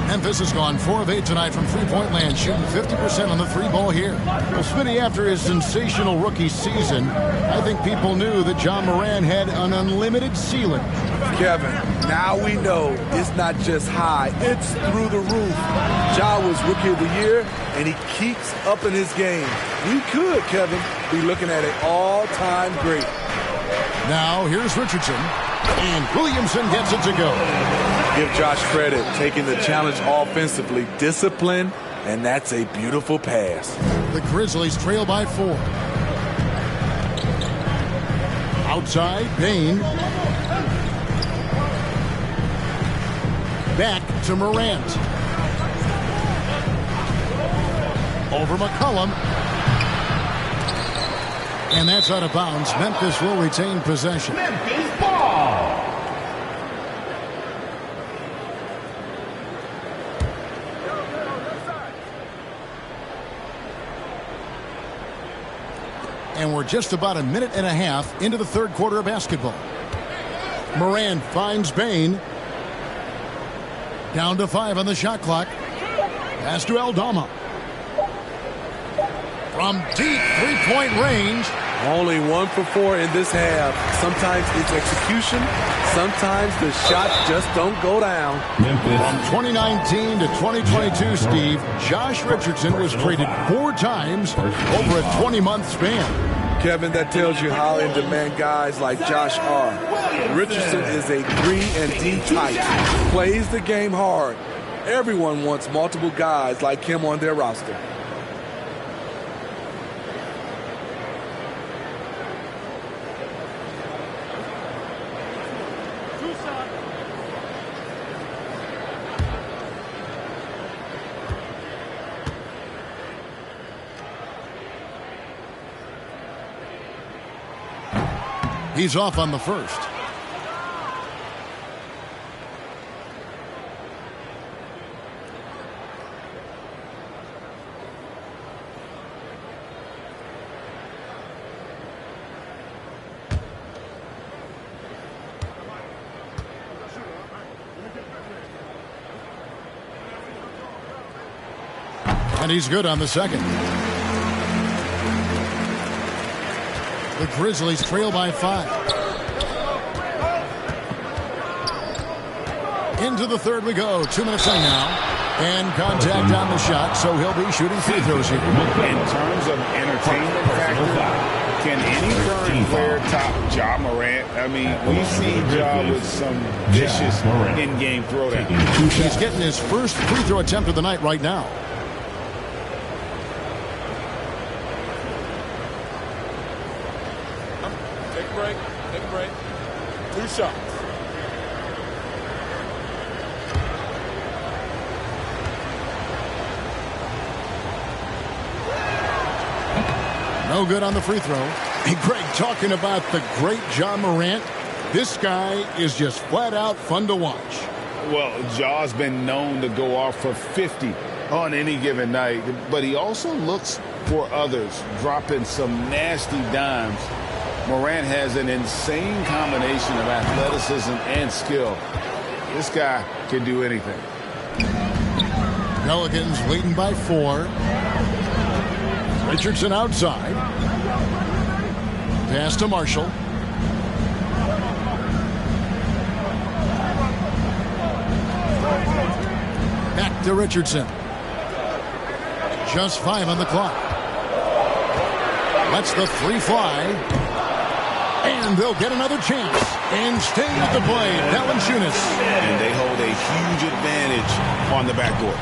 Memphis has gone 4 of 8 tonight from three-point land, shooting 50% on the 3-ball here. Well, Smitty, after his sensational rookie season, I think people knew that Ja Morant had an unlimited ceiling. Kevin, now we know it's not just high, it's through the roof. Ja was Rookie of the Year, and he keeps upping his game. We could, Kevin, be looking at an all-time great. Now, here's Richardson, and Williamson gets it to go. Give Josh credit, taking the challenge offensively, discipline, and that's a beautiful pass. The Grizzlies trail by 4. Outside, Bain. Back to Morant. Over McCollum. And that's out of bounds. Memphis will retain possession. Memphis ball. And we're just about a minute and a half into the third quarter of basketball. Morant finds Bain. Down to 5 on the shot clock. Pass to Aldama. From deep three-point range. Only 1 for 4 in this half. Sometimes it's execution. Sometimes the shots just don't go down. From 2019 to 2022, Steve, Josh Richardson was traded 4 times over a 20-month span. Kevin, that tells you how in demand guys like Josh are. Richardson is a 3-and-D type. Plays the game hard. Everyone wants multiple guys like him on their roster. He's off on the first. And he's good on the second. The Grizzlies trail by 5. Into the third we go. 2 minutes in now. And contact on the shot, so he'll be shooting free throws here. In terms of entertainment factor, can any current player top Ja Morant? I mean, we see Ja with some vicious in-game throwdown. He's getting his first free throw attempt of the night right now. Take a break. 2 shots. No good on the free throw. Hey, Greg, talking about the great Ja Morant, this guy is just flat out fun to watch. Well, Ja's been known to go off for 50 on any given night, but he also looks for others, dropping some nasty dimes. Morant has an insane combination of athleticism and skill. This guy can do anything. Pelicans leading by 4. Richardson outside. Pass to Marshall. Back to Richardson. Just 5 on the clock. Lets the 3 fly. And they'll get another chance. And stay with the play, Valanciunas. And they hold a huge advantage on the backcourt.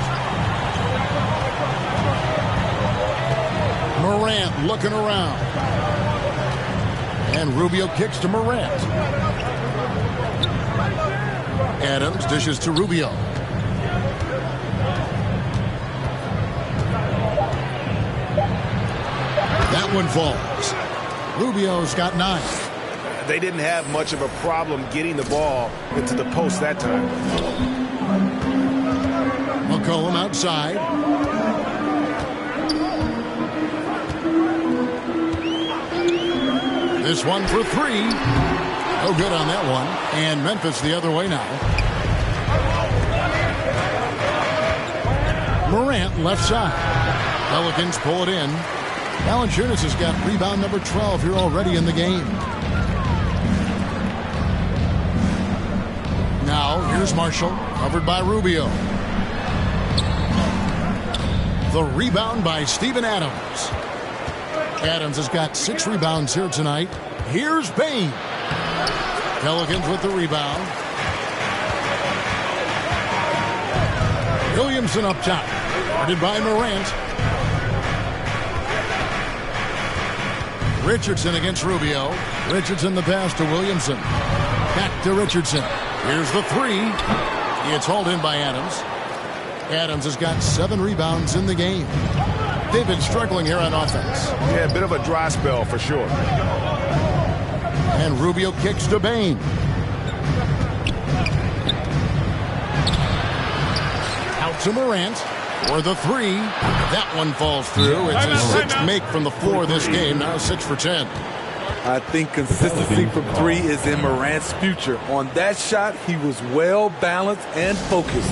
Morant looking around. And Rubio kicks to Morant. Adams dishes to Rubio. That one falls. Rubio's got 9. They didn't have much of a problem getting the ball into the post that time. McCollum outside. This one for 3. No good on that one. And Memphis the other way now. Morant left side. Pelicans pull it in. Valanciunas has got rebound number 12 here already in the game. Now, here's Marshall, covered by Rubio. The rebound by Steven Adams. Adams has got 6 rebounds here tonight. Here's Bain. Pelicans with the rebound. Williamson up top. Guarded by Morant. Richardson against Rubio. Richardson the pass to Williamson. Back to Richardson. Here's the 3. It's hauled in by Adams. Adams has got 7 rebounds in the game. They've been struggling here on offense. Yeah, a bit of a dry spell for sure. And Rubio kicks to Bain. Out to Morant for the 3. That one falls through. It's his 6th make from the floor this game. Now 6 for 10. I think consistency from 3 is in Morant's future. On that shot, he was well balanced and focused.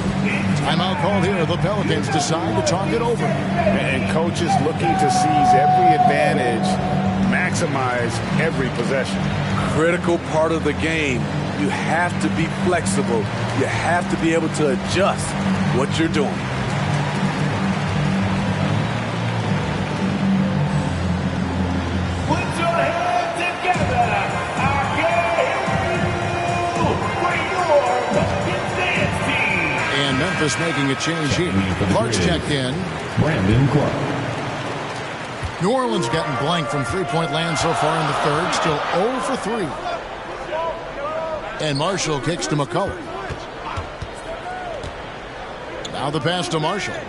Timeout called here. The Pelicans decide to talk it over. And coaches looking to seize every advantage, maximize every possession. Critical part of the game. You have to be flexible. You have to be able to adjust what you're doing. Memphis making a change here. Clark's checked in. Brandon Clark. New Orleans getting blank from three-point land so far in the third. Still 0 for 3. And Marshall kicks to McCullough. Now the pass to Marshall.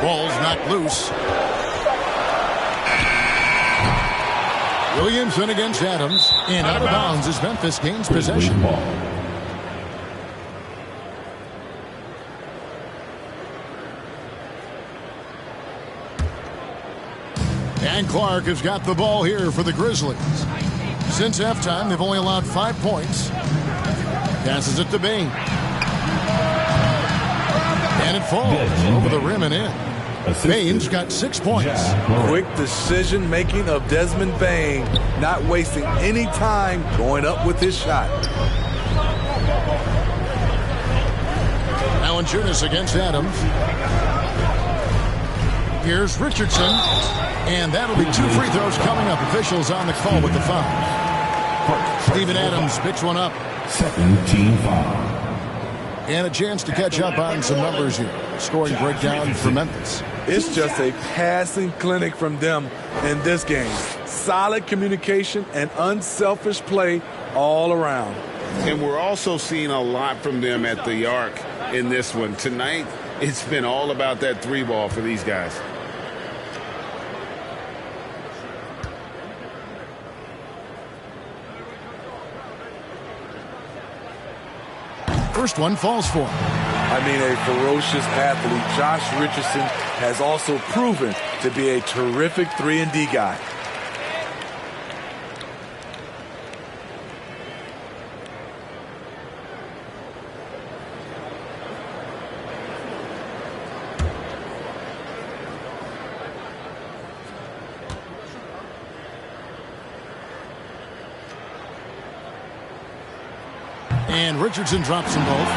Ball's knocked loose. Williamson against Adams. And out of bounds as Memphis gains possession. And Clark has got the ball here for the Grizzlies. Since halftime, they've only allowed 5 points. Passes it to Bain. And it falls over the rim and in. Bain's got 6 points. Quick decision making of Desmond Bain, not wasting any time going up with his shot. Valanciunas against Adams. Here's Richardson. And that'll be 2 free throws coming up. Officials on the call with the foul. Steven Adams picks one up. Second team foul. And a chance to catch up on some numbers here. Scoring breakdown for Memphis. It's just a passing clinic from them in this game. Solid communication and unselfish play all around. And we're also seeing a lot from them at the arc in this one. Tonight, it's been all about that 3 ball for these guys. First one falls for him. I mean, a ferocious athlete. Josh Richardson has also proven to be a terrific 3-and-D guy. And Richardson drops them both.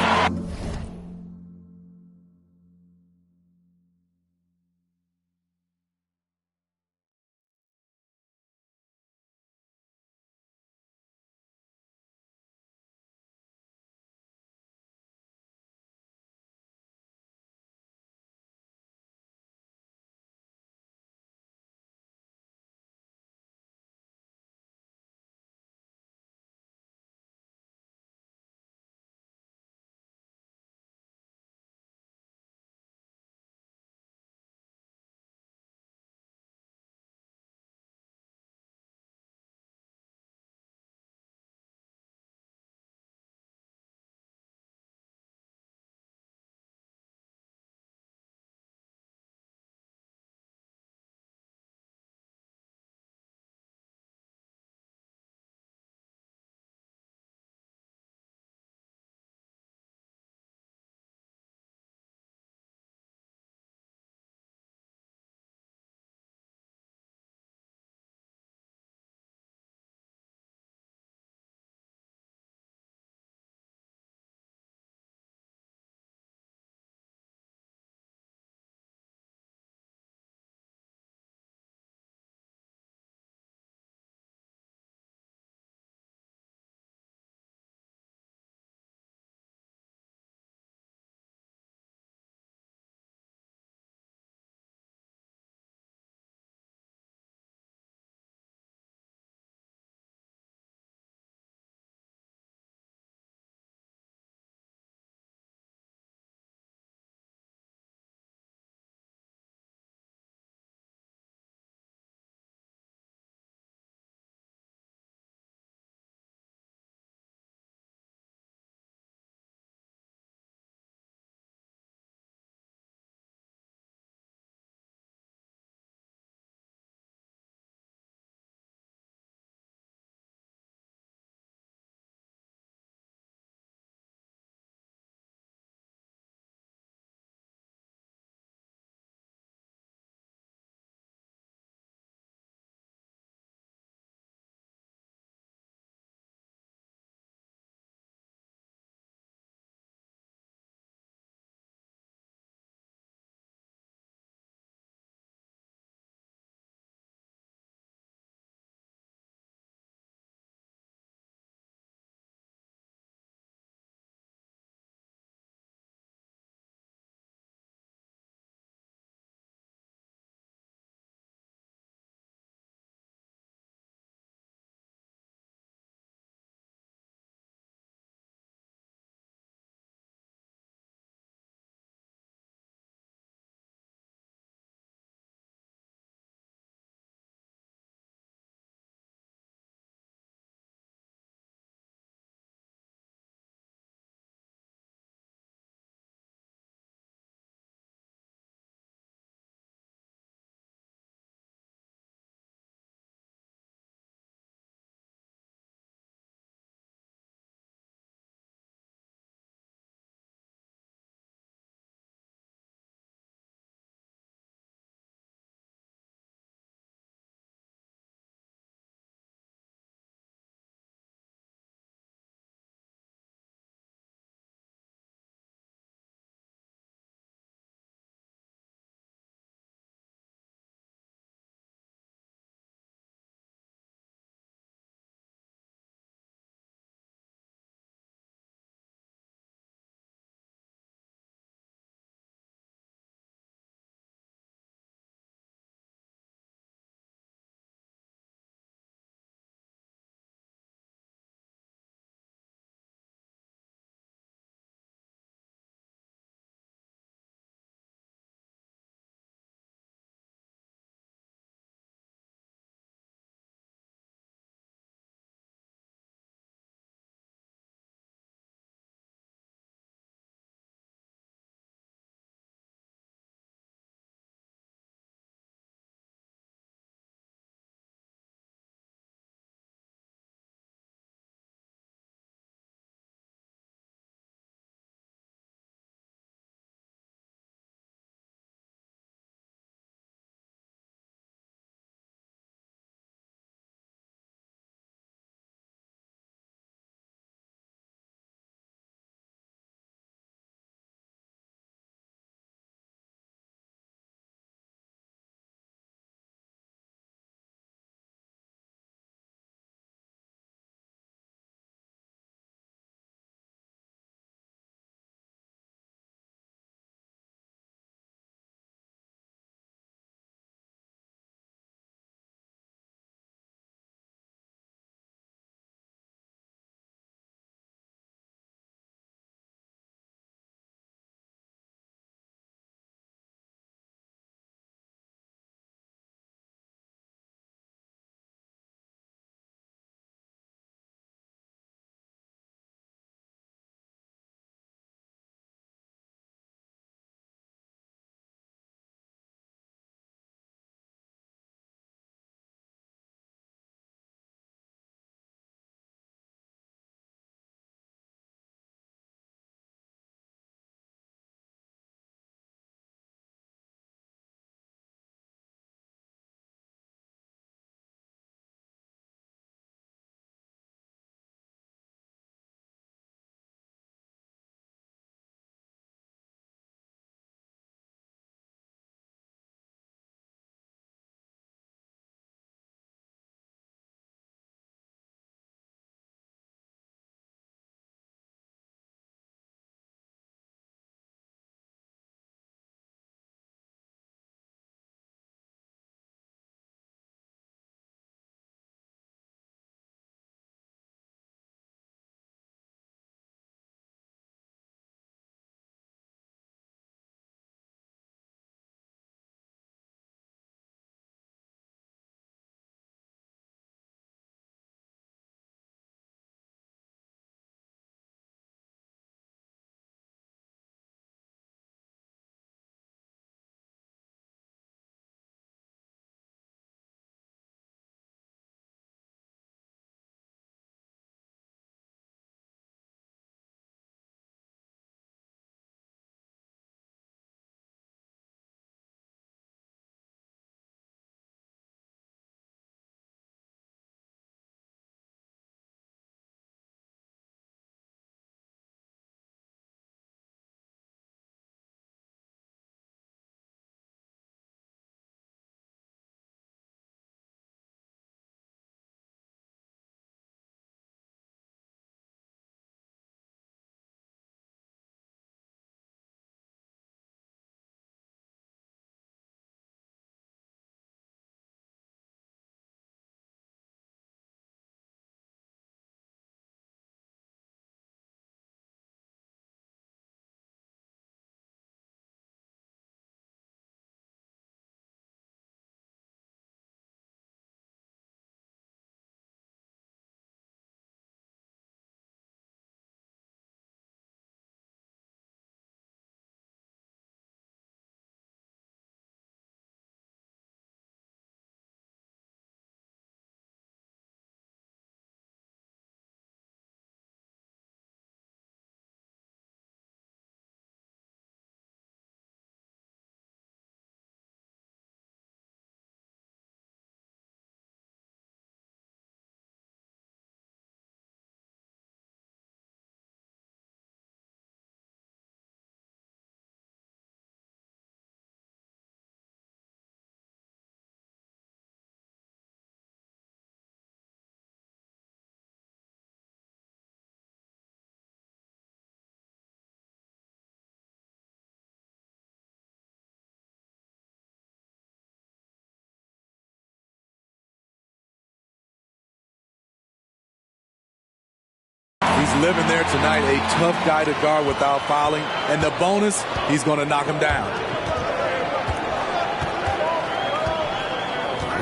He's living there tonight, a tough guy to guard without fouling. And the bonus, he's going to knock him down.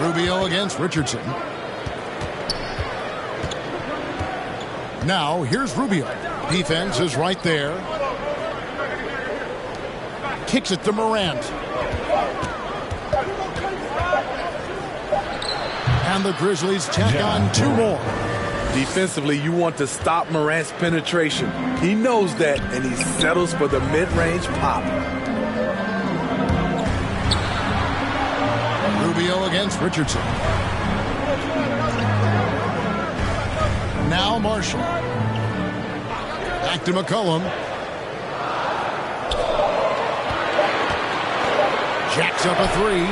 Rubio against Richardson. Now, here's Rubio. Defense is right there. Kicks it to Morant. And the Grizzlies tack on 2 more. Defensively, you want to stop Morant's penetration. He knows that, and he settles for the mid-range pop. Rubio against Richardson. Now Marshall. Back to McCollum. Jacks up a 3.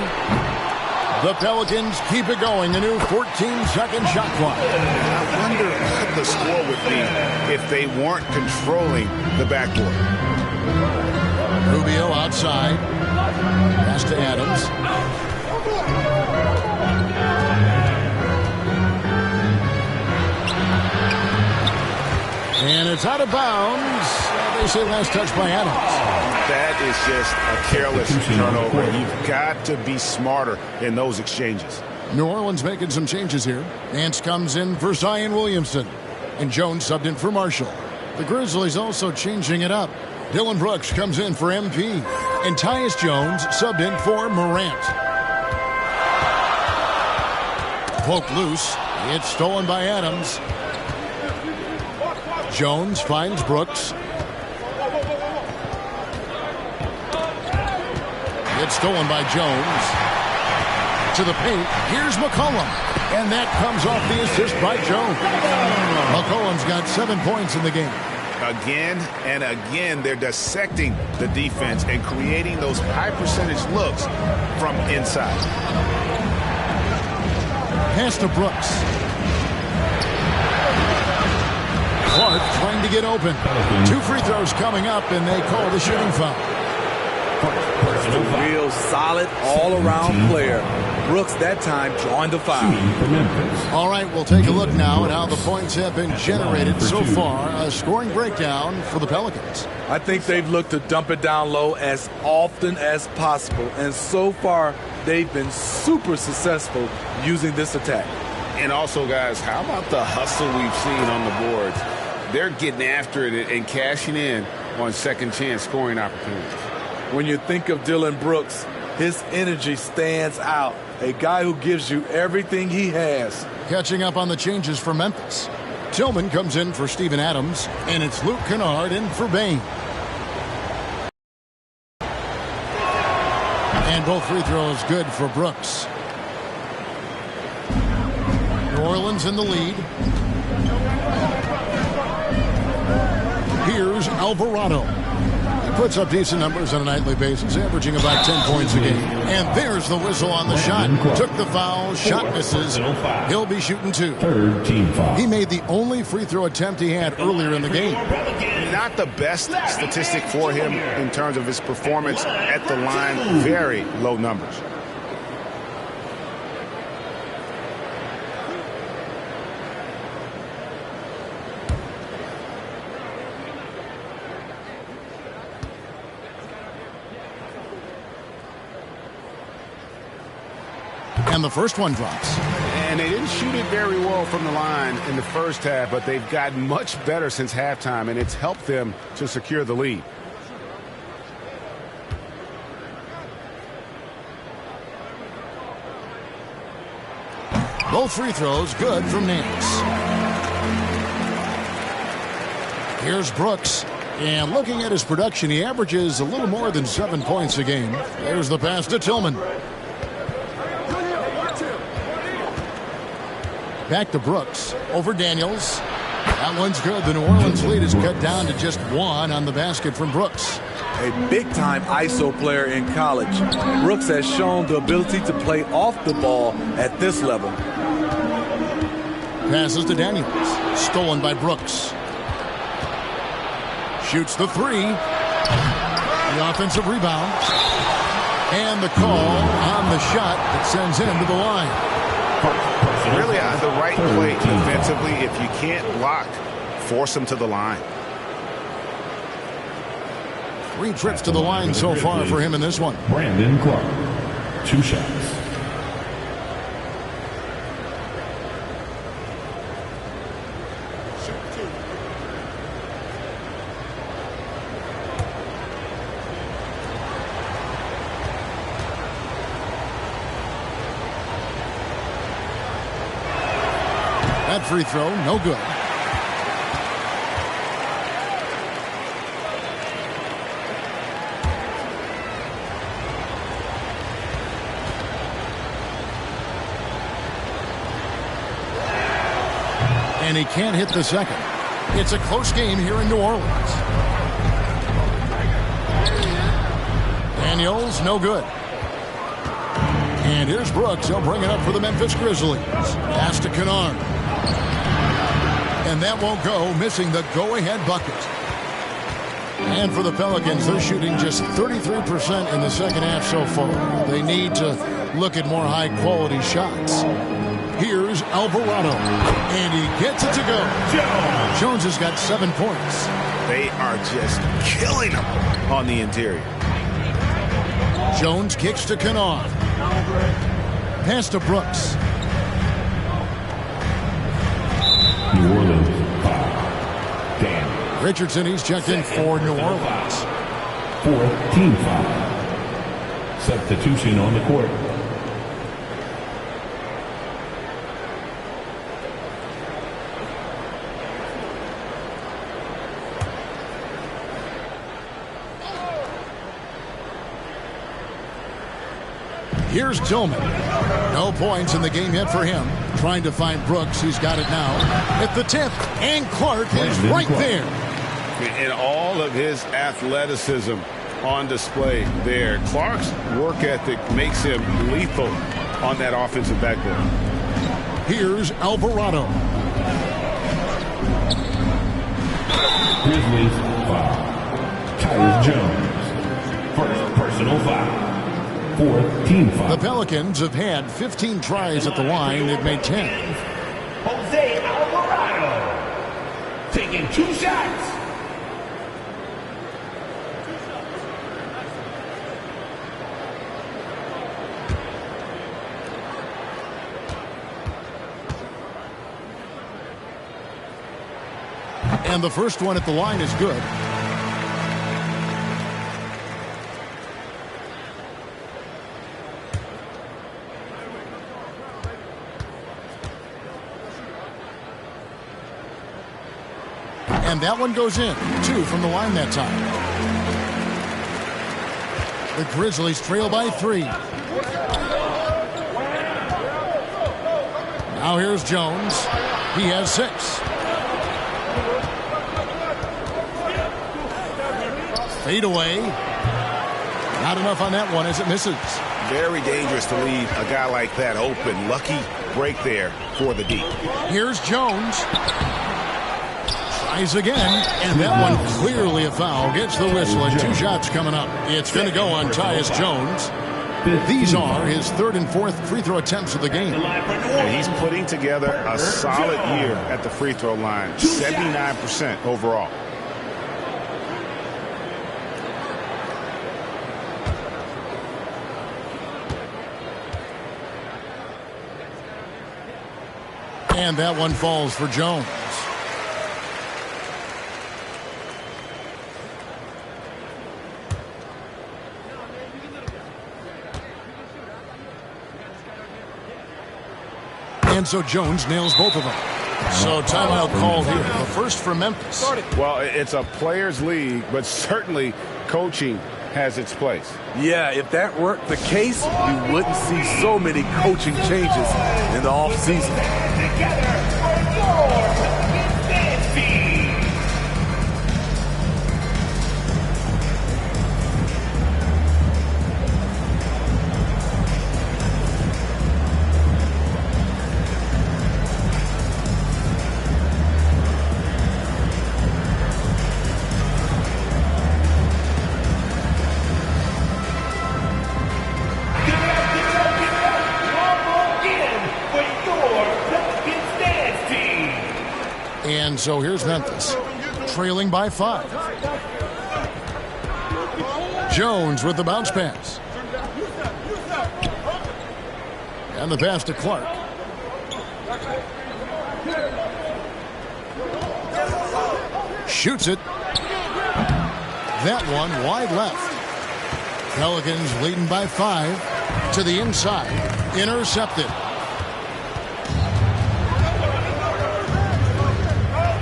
The Pelicans keep it going. A new 14-second shot clock. I wonder what the score would be if they weren't controlling the backboard. Rubio outside. Pass to Adams. And it's out of bounds. They say last touch by Adams. That is just a careless turnover. You've got to be smarter in those exchanges. New Orleans making some changes here. Nance comes in for Zion Williamson. And Jones subbed in for Marshall. The Grizzlies also changing it up. Dylan Brooks comes in for MP. And Tyus Jones subbed in for Morant. Poked loose. It's stolen by Adams. Jones finds Brooks. It's stolen by Jones. To the paint. Here's McCollum. And that comes off the assist by Jones. McCollum's got 7 points in the game. Again and again, they're dissecting the defense and creating those high percentage looks from inside. Pass to Brooks. Clark trying to get open. 2 free throws coming up, and they call the shooting foul. A real solid all-around player. Brooks that time drawing the foul. All right, we'll take a look now at how the points have been generated so far. A scoring breakdown for the Pelicans. I think they've looked to dump it down low as often as possible. And so far, they've been super successful using this attack. And also, guys, how about the hustle we've seen on the boards? They're getting after it and cashing in on second chance scoring opportunities. When you think of Dylan Brooks, his energy stands out. A guy who gives you everything he has. Catching up on the changes for Memphis. Tillman comes in for Steven Adams, and it's Luke Kennard in for Bane. And both free throws good for Brooks. New Orleans in the lead. Here's Alvarado. He puts up decent numbers on a nightly basis, averaging about 10 points a game. And there's the whistle on the shot. Took the foul, shot misses. He'll be shooting 2. Third team foul. He made the only free throw attempt he had earlier in the game. Not the best statistic for him in terms of his performance at the line. Very low numbers. And the first one drops. And they didn't shoot it very well from the line in the first half, but they've gotten much better since halftime, and it's helped them to secure the lead. Both free throws good from Nance. Here's Brooks. And looking at his production, he averages a little more than 7 points a game. There's the pass to Tillman. Back to Brooks. Over Daniels. That one's good. The New Orleans lead is cut down to just 1 on the basket from Brooks. A big-time ISO player in college. Brooks has shown the ability to play off the ball at this level. Passes to Daniels. Stolen by Brooks. Shoots the 3. The offensive rebound. And the call on the shot that sends him to the line. Really the right play defensively. If you can't block force him to the line. 3 trips to the line so far for him in this one. Brandon Clark, 2 shots. That free throw, no good. And he can't hit the second. It's a close game here in New Orleans. Daniels, no good. And here's Brooks. He'll bring it up for the Memphis Grizzlies. Pass to Kennard. And that won't go, missing the go-ahead bucket. And for the Pelicans, they're shooting just 33% in the second half so far. They need to look at more high-quality shots. Here's Alvarado, and he gets it to go. Jones has got 7 points. They are just killing him on the interior. Jones kicks to Kennard. Pass to Brooks. New Orleans, foul. Dan. Richardson, he's checked in for New Orleans. 4th team foul. Substitution on the court. Here's Tillman. No points in the game yet for him. Trying to find Brooks. He's got it now at the tip. And Clark is right there. And all of his athleticism on display there. Clark's work ethic makes him lethal on that offensive backboard. Here's Alvarado. Grizzlies foul. Tyus Jones. First personal foul. 4th team foul. The Pelicans have had 15 tries at the line. They've made 10. Jose Alvarado taking 2 shots. And the first one at the line is good. And that one goes in. 2 from the line that time. The Grizzlies trail by 3. Now here's Jones. He has 6. Fade away. Not enough on that one as it misses. Very dangerous to leave a guy like that open. Lucky break there for the D. Here's Jones. Tries again, and that one clearly a foul. Gets the whistle, and 2 shots coming up. It's going to go on Tyus Jones. These are his 3rd and 4th free throw attempts of the game. And he's putting together a solid year at the free throw line. 79% overall. And that one falls for Jones. And so Jones nails both of them. So timeout called here. The first for Memphis. Well, it's a players' league, but certainly coaching has its place. Yeah, if that weren't the case, you wouldn't see so many coaching changes in the offseason. And so here's Memphis, trailing by 5. Jones with the bounce pass. And the pass to Clark. Shoots it. That one wide left. Pelicans leading by 5 to the inside. Intercepted.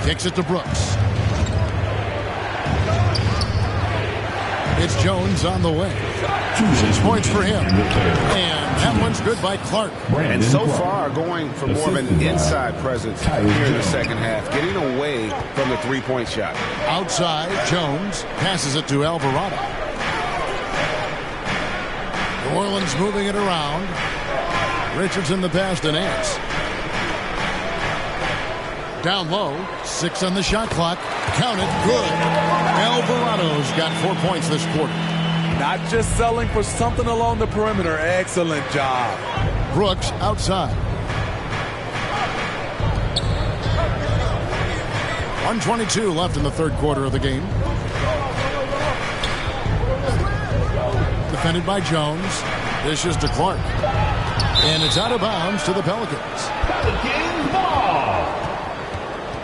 Kicks it to Brooks. It's Jones on the way. 6 points for him. And that one's good by Clark. And so far, going for more of an inside presence here in the second half, getting away from the three-point shot. Outside, Jones passes it to Alvarado. New Orleans moving it around. Richardson the pass to Nance. Down low, 6 on the shot clock. Count it, good. Alvarado's got 4 points this quarter. Not just selling for something along the perimeter. Excellent job. Brooks outside. 1:22 left in the third quarter of the game. Defended by Jones. Dishes to Clark. And it's out of bounds to the Pelicans.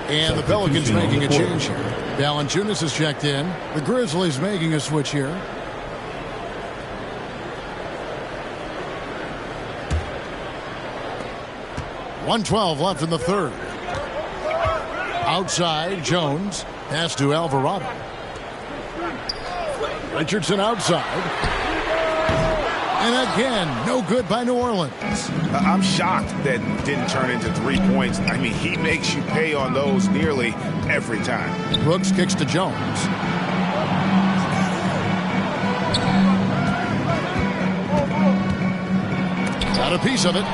And the Pelicans making a change here. Valanciunas has checked in. The Grizzlies making a switch here. .112 left in the third. Outside, Jones. Pass to Alvarado. Richardson outside. And again, no good by New Orleans. I'm shocked that didn't turn into 3 points. I mean, he makes you pay on those nearly every time. Brooks kicks to Jones. Got a piece of it.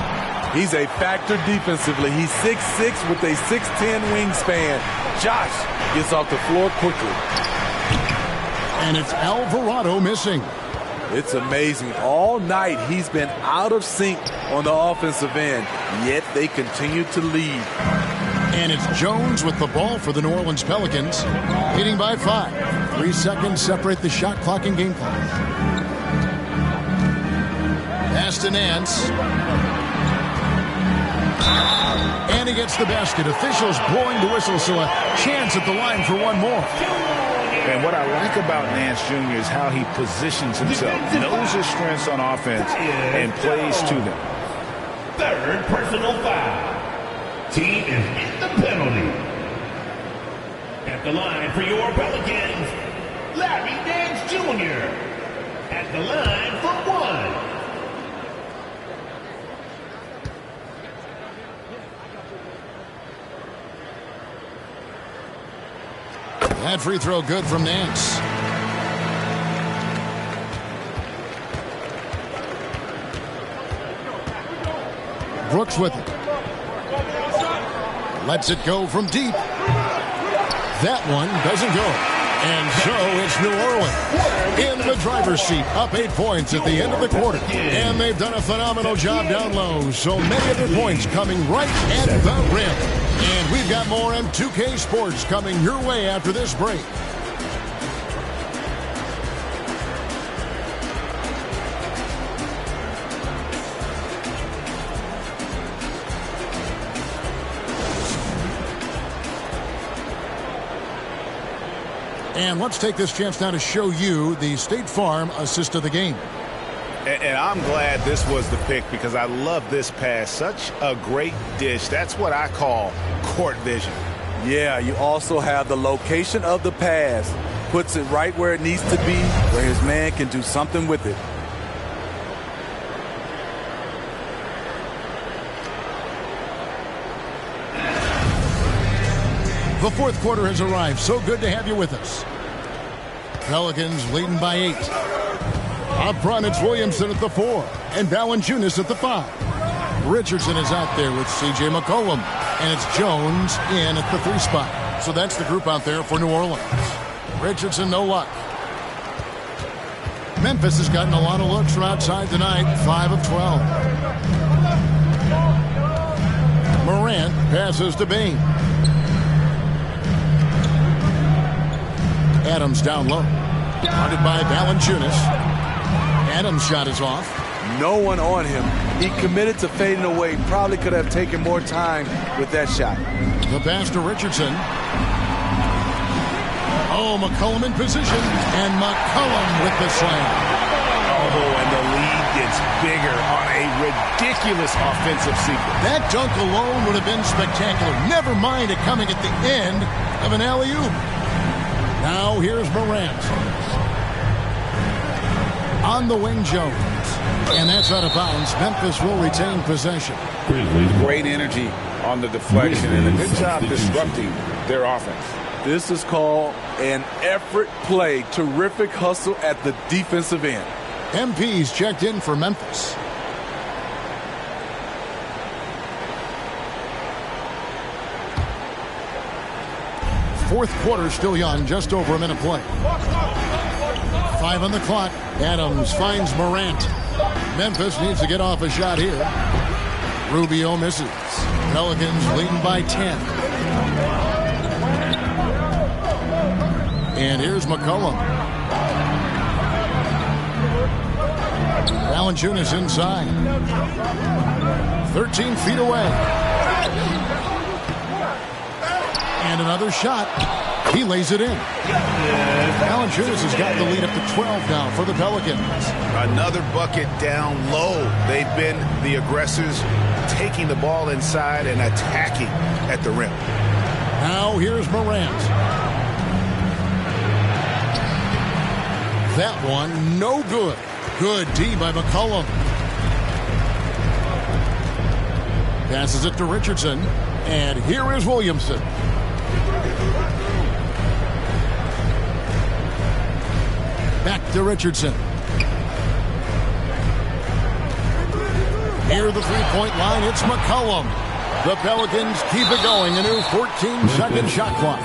He's a factor defensively. He's 6'6" with a 6'10" wingspan. Josh gets off the floor quickly. And it's Alvarado missing. It's amazing. All night he's been out of sync on the offensive end, yet they continue to lead. And it's Jones with the ball for the New Orleans Pelicans, leading by 5. 3 seconds separate the shot clock and game clock. Pass to Nance. And he gets the basket. Officials blowing the whistle, so a chance at the line for one more. And what I like about Nance Jr. is how he positions himself, knows his strengths on offense, and plays to them. Third personal foul. Team is in the penalty. At the line for your Pelicans, Larry Nance Jr. At the line for 1. That free throw good from Nance. Brooks with it. Lets it go from deep. That one doesn't go. And so it's New Orleans in the driver's seat, up 8 points at the end of the quarter. And they've done a phenomenal job down low. So many of their points coming right at the rim. And we've got more M2K Sports coming your way after this break. And let's take this chance now to show you the State Farm assist of the game. And I'm glad this was the pick because I love this pass. Such a great dish. That's what I call court vision. Yeah, you also have the location of the pass. Puts it right where it needs to be, where his man can do something with it. The fourth quarter has arrived. So good to have you with us. Pelicans leading by 8. Up front, it's Williamson at the 4 and Valanciunas at the 5. Richardson is out there with C.J. McCollum, and it's Jones in at the 3 spot. So that's the group out there for New Orleans. Richardson, no luck. Memphis has gotten a lot of looks from outside tonight, 5 of 12. Morant passes to Bain. Adams down low. Guarded by Valanciunas. Adams' shot is off. No one on him. He committed to fading away. Probably could have taken more time with that shot. The pass to Richardson. Oh, McCollum in position. And McCollum with the slam. Oh, and the lead gets bigger on a ridiculous offensive sequence. That Dunk alone would have been spectacular. Never mind it coming at the end of an alley-oop. Now here's Morant. On the wing, Jones. And that's out of bounds. Memphis will retain possession. Great energy on the deflection and a good job disrupting their offense. This is called an effort play. Terrific hustle at the defensive end. MP's checked in for Memphis. Fourth quarter still young, just over a minute play. 5 on the clock. Adams finds Morant. Memphis needs to get off a shot here. Rubio misses. Pelicans leading by 10. And here's McCollum. Valanciunas inside. 13 feet away. And another shot. He lays it in. Valanciunas has got the lead up to 12 now for the Pelicans. Another bucket down low. They've been the aggressors, taking the ball inside and attacking at the rim. Now here's Morant. That one, no good. Good D by McCollum. Passes it to Richardson. And here is Williamson. Back to Richardson. Near the three-point line, it's McCollum. The Pelicans keep it going. A new 14-second shot clock.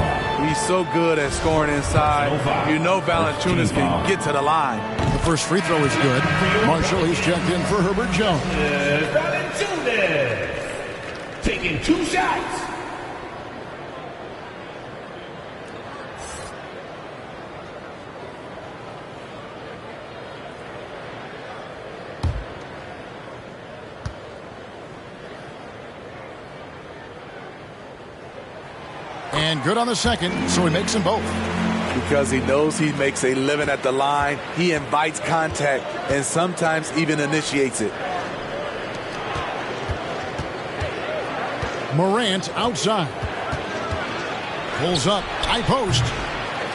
He's so good at scoring inside. You know Valanciunas can get to the line. The first free throw is good. Marshall, he's checked in for Herbert Jones. Valanciunas taking 2 shots. And good on the second, so he makes them both. Because he knows he makes a living at the line, he invites contact and sometimes even initiates it. Morant outside. Pulls up, high post.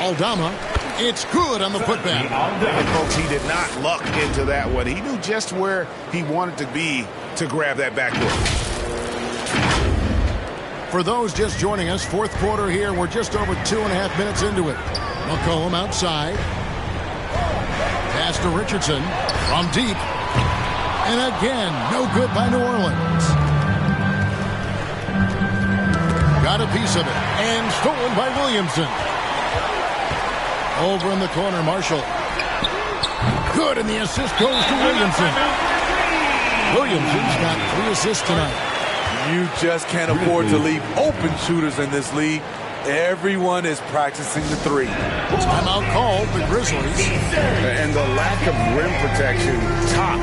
Aldama, it's good on the putback. And folks, he did not luck into that one. He knew just where he wanted to be to grab that backboard. For those just joining us, fourth quarter here. We're just over 2.5 minutes into it. McCollum outside. Pass to Richardson from deep. And again, no good by New Orleans. Got a piece of it. And stolen by Williamson. Over in the corner, Marshall. Good, and the assist goes to Williamson. Williamson's got 3 assists tonight. You just can't afford to leave open shooters in this league. Everyone is practicing the 3. Timeout called the Grizzlies. And the lack of rim protection, top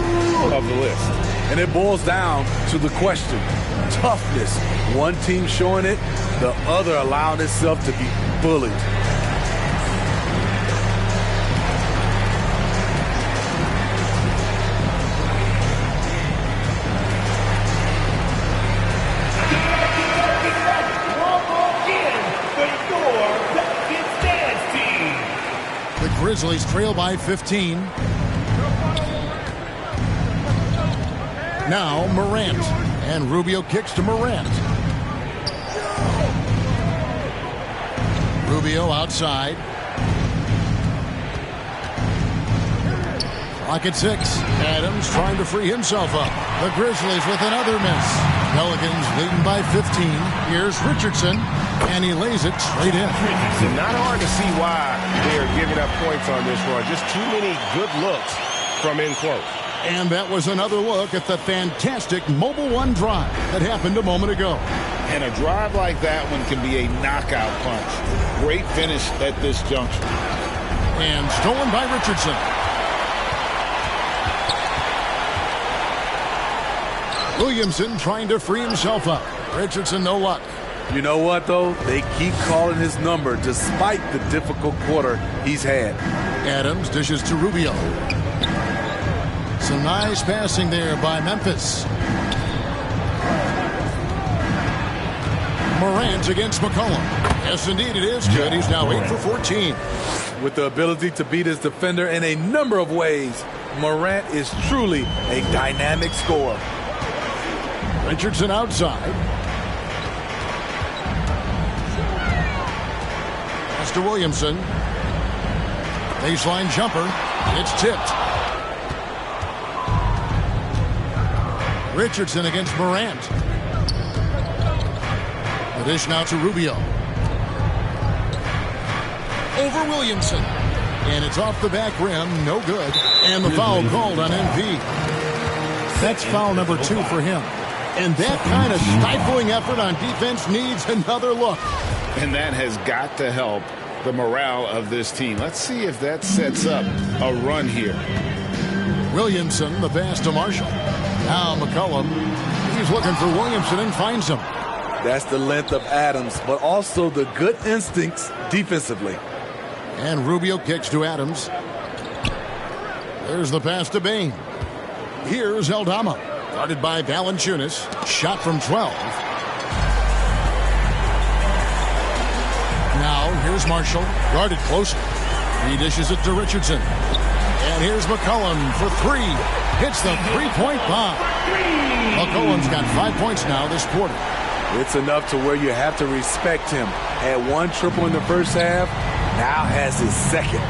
of the list. And it boils down to the question. Toughness. One team showing it, the other allowing itself to be bullied. Grizzlies trail by 15. Now Morant. And Rubio kicks to Morant. Rubio outside. Clock at 6. Adams trying to free himself up. The Grizzlies with another miss. Pelicans leading by 15. Here's Richardson. And he lays it straight in. Not hard to see why they are giving up points on this run. Just too many good looks from in close. And that was another look at the fantastic Mobile One drive that happened a moment ago. And a drive like that one can be a knockout punch. Great finish at this juncture. And stolen by Richardson. Williamson trying to free himself up. Richardson, no luck. You know what, though? They keep calling his number despite the difficult quarter he's had. Adams dishes to Rubio. Some nice passing there by Memphis. Morant against McCollum. Yes, indeed it is good. He's now 8 for 14. With the ability to beat his defender in a number of ways, Morant is truly a dynamic scorer. Richardson outside. Pass to Williamson. Baseline jumper. It's tipped. Richardson against Morant. The dish now to Rubio. Over Williamson. And it's off the back rim. No good. And the foul called on MP. That's foul number 2 for him. And that kind of stifling effort on defense needs another look. And that has got to help the morale of this team. Let's see if that sets up a run here. Williamson, the pass to Marshall. Now McCollum, he's looking for Williamson and finds him. That's the length of Adams, but also the good instincts defensively. And Rubio kicks to Adams. There's the pass to Bain. Here's Aldama. Guarded by Valanciunas. Shot from 12. Now here's Marshall. Guarded close. He dishes it to Richardson. And here's McCollum for 3. Hits the three-point bomb. McCollum's got 5 points now this quarter. It's enough to where you have to respect him. Had 1 triple in the first half. Now has his second.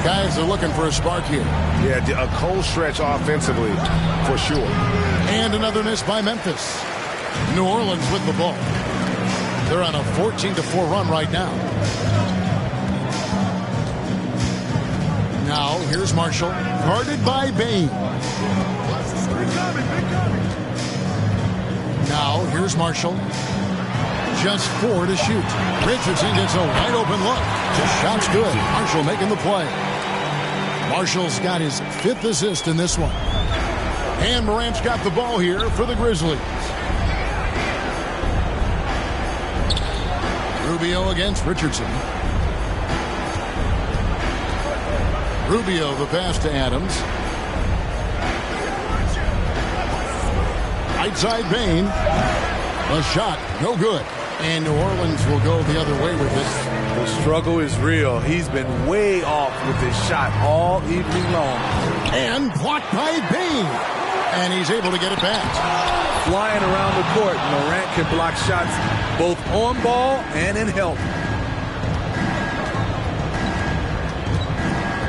Guys are looking for a spark here. Yeah, a cold stretch offensively, for sure. And another miss by Memphis. New Orleans with the ball. They're on a 14-4 run right now. Now, here's Marshall. Guarded by Bain. Now, here's Marshall. Just 4 to shoot. Richardson gets a wide open look. Just shot's good. Marshall making the play. Marshall's got his 5th assist in this one. And Morant's got the ball here for the Grizzlies. Rubio against Richardson. Rubio the pass to Adams. Right side Bain. A shot, no good. And New Orleans will go the other way with it. The struggle is real. He's been way off with his shot all evening long. And blocked by Bain. And he's able to get it back. Flying around the court, Morant can block shots both on ball and in help.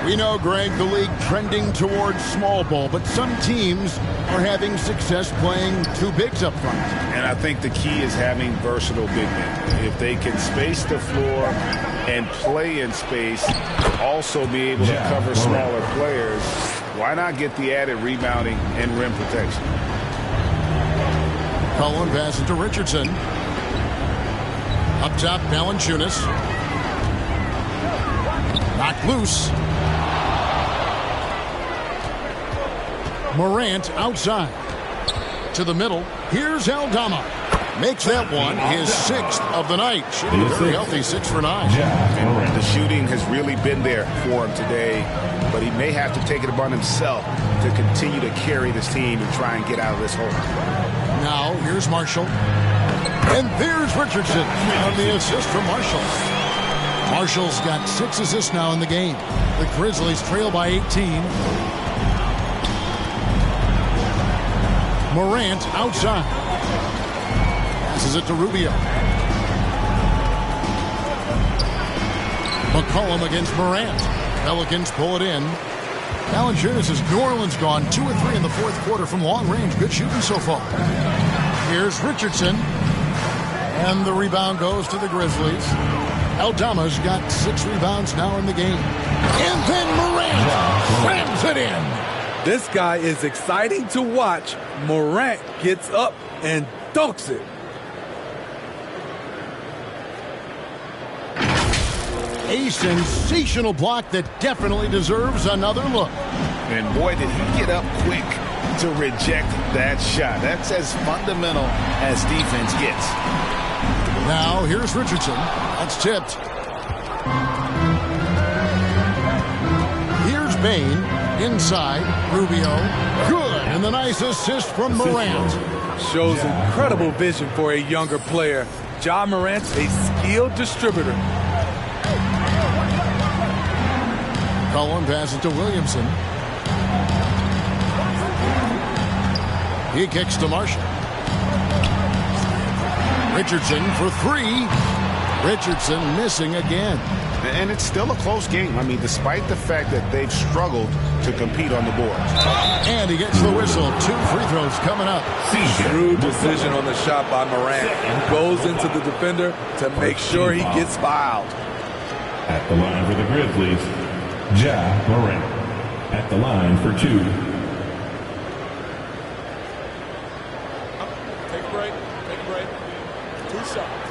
We know, Greg, the league trending towards small ball, but some teams are having success playing 2 bigs up front. And I think the key is having versatile big men. If they can space the floor and play in space, also be able to cover smaller players, why not get the added rebounding and rim protection? Cullen passes to Richardson. Up top, Valanciunas. Knocked loose. Morant outside. To the middle. Here's Aldama. Makes that one his 6th of the night. Shooting a very healthy 6 for 9. And the shooting has really been there for him today, but he may have to take it upon himself to continue to carry this team and try and get out of this hole. Now, here's Marshall. And there's Richardson on the assist from Marshall. Marshall's got 6 assists now in the game. The Grizzlies trail by 18. Morant outside. Passes it to Rubio. McCollum against Morant. Pelicans pull it in. Valanciunas is New Orleans gone 2 of 3 in the 4th quarter from long range. Good shooting so far. Here's Richardson. And the rebound goes to the Grizzlies. Aldama's got 6 rebounds now in the game. And then Morant slams it in. This guy is exciting to watch. Morant gets up and dunks it. A sensational block that definitely deserves another look. And boy, did he get up quick to reject that shot. That's as fundamental as defense gets. Now here's Richardson. That's tipped. Here's Bain. Inside. Rubio. Good. And the nice assist from Morant. Shows incredible vision for a younger player. Ja Morant's a skilled distributor. Cullen passes to Williamson. He kicks to Marshall. Richardson for three. Richardson missing again. And it's still a close game. I mean, despite the fact that they've struggled to compete on the boards. And he gets the whistle. 2 free throws coming up. Shrewd decision on the shot by Morant. Goes into the defender to make sure he gets fouled. At the line for the Grizzlies, Ja Morant. At the line for 2. Take a break. Take a break. 2 shots.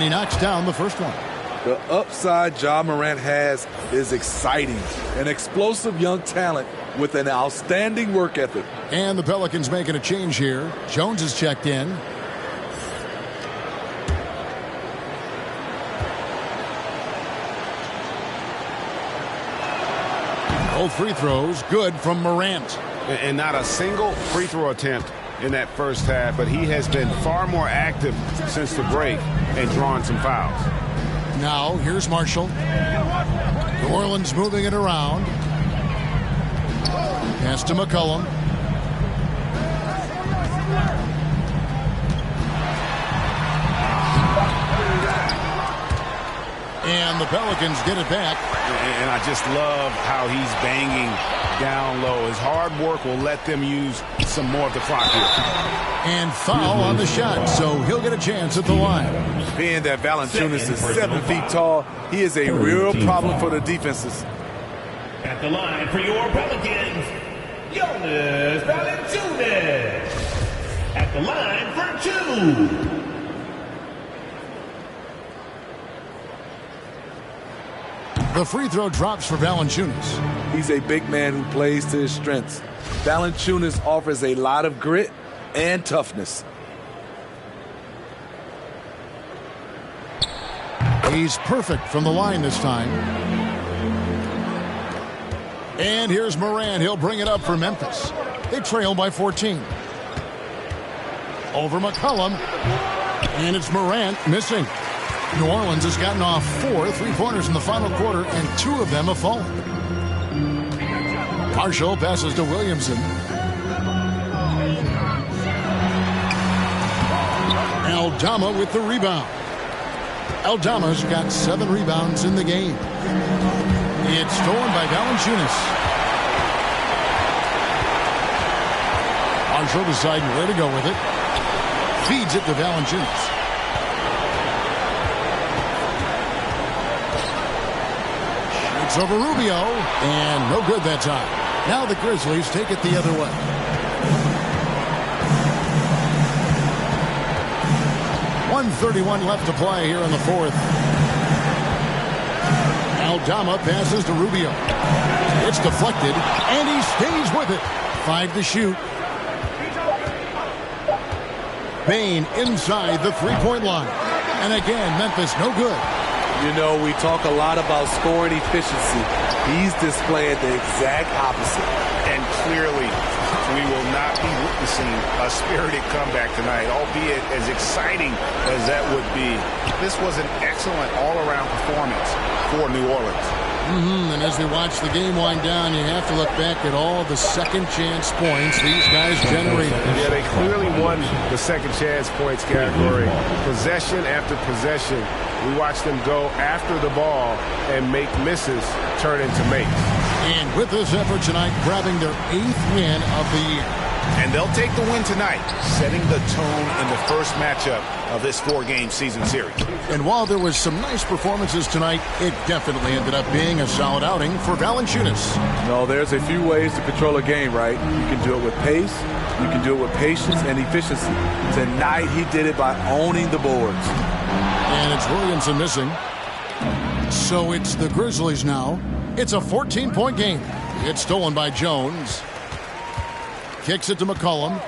And he knocks down the first one. The upside Ja Morant has is exciting. An explosive young talent with an outstanding work ethic. And the Pelicans making a change here. Jones is checked in. Both free throws good from Morant. And not a single free throw attempt in that first half, but he has been far more active since the break and drawing some fouls. Now, here's Marshall. New Orleans moving it around. Pass to McCollum. And the Pelicans get it back. And I just love how he's banging down low. His hard work will let them use some more of the clock here. And foul on the shot, so he'll get a chance at the line. Being that Valanciunas is 7 feet tall, he is a real problem for the defenses. At the line for your Pelicans, Jonas Valanciunas. At the line for 2. The free throw drops for Valanciunas. He's a big man who plays to his strengths. Valanciunas offers a lot of grit and toughness. He's perfect from the line this time. And here's Morant. He'll bring it up for Memphis. They trail by 14. Over McCollum. And it's Morant missing. New Orleans has gotten off 4 3-pointers in the final quarter, and 2 of them have fallen. Marshall passes to Williamson. Aldama with the rebound. Aldama's got 7 rebounds in the game. It's stolen by Valanciunas. Marshall deciding where to go with it. Feeds it to Valanciunas. It's over Rubio, and no good that time. Now the Grizzlies take it the other way. .131 left to play here in the fourth. Aldama passes to Rubio. It's deflected, and he stays with it. 5 to shoot. Bane inside the three-point line. And again, Memphis no good. You know, we talk a lot about scoring efficiency. He's displaying the exact opposite. And clearly, we will not be witnessing a spirited comeback tonight, albeit as exciting as that would be. This was an excellent all-around performance for New Orleans. And as we watch the game wind down, you have to look back at all the second chance points these guys generated. Yeah, they clearly won the second chance points category. Possession after possession, we watched them go after the ball and make misses turn into makes. And with this effort tonight, grabbing their 8th win of the year. And they'll take the win tonight, setting the tone in the first matchup of this 4-game season series. And while there was some nice performances tonight, it definitely ended up being a solid outing for Valanciunas. No, there's a few ways to control a game, right? You can do it with pace, you can do it with patience and efficiency. Tonight, he did it by owning the boards. And it's Williamson missing. So it's the Grizzlies now. It's a 14-point game. It's stolen by Jones. Kicks it to McCollum.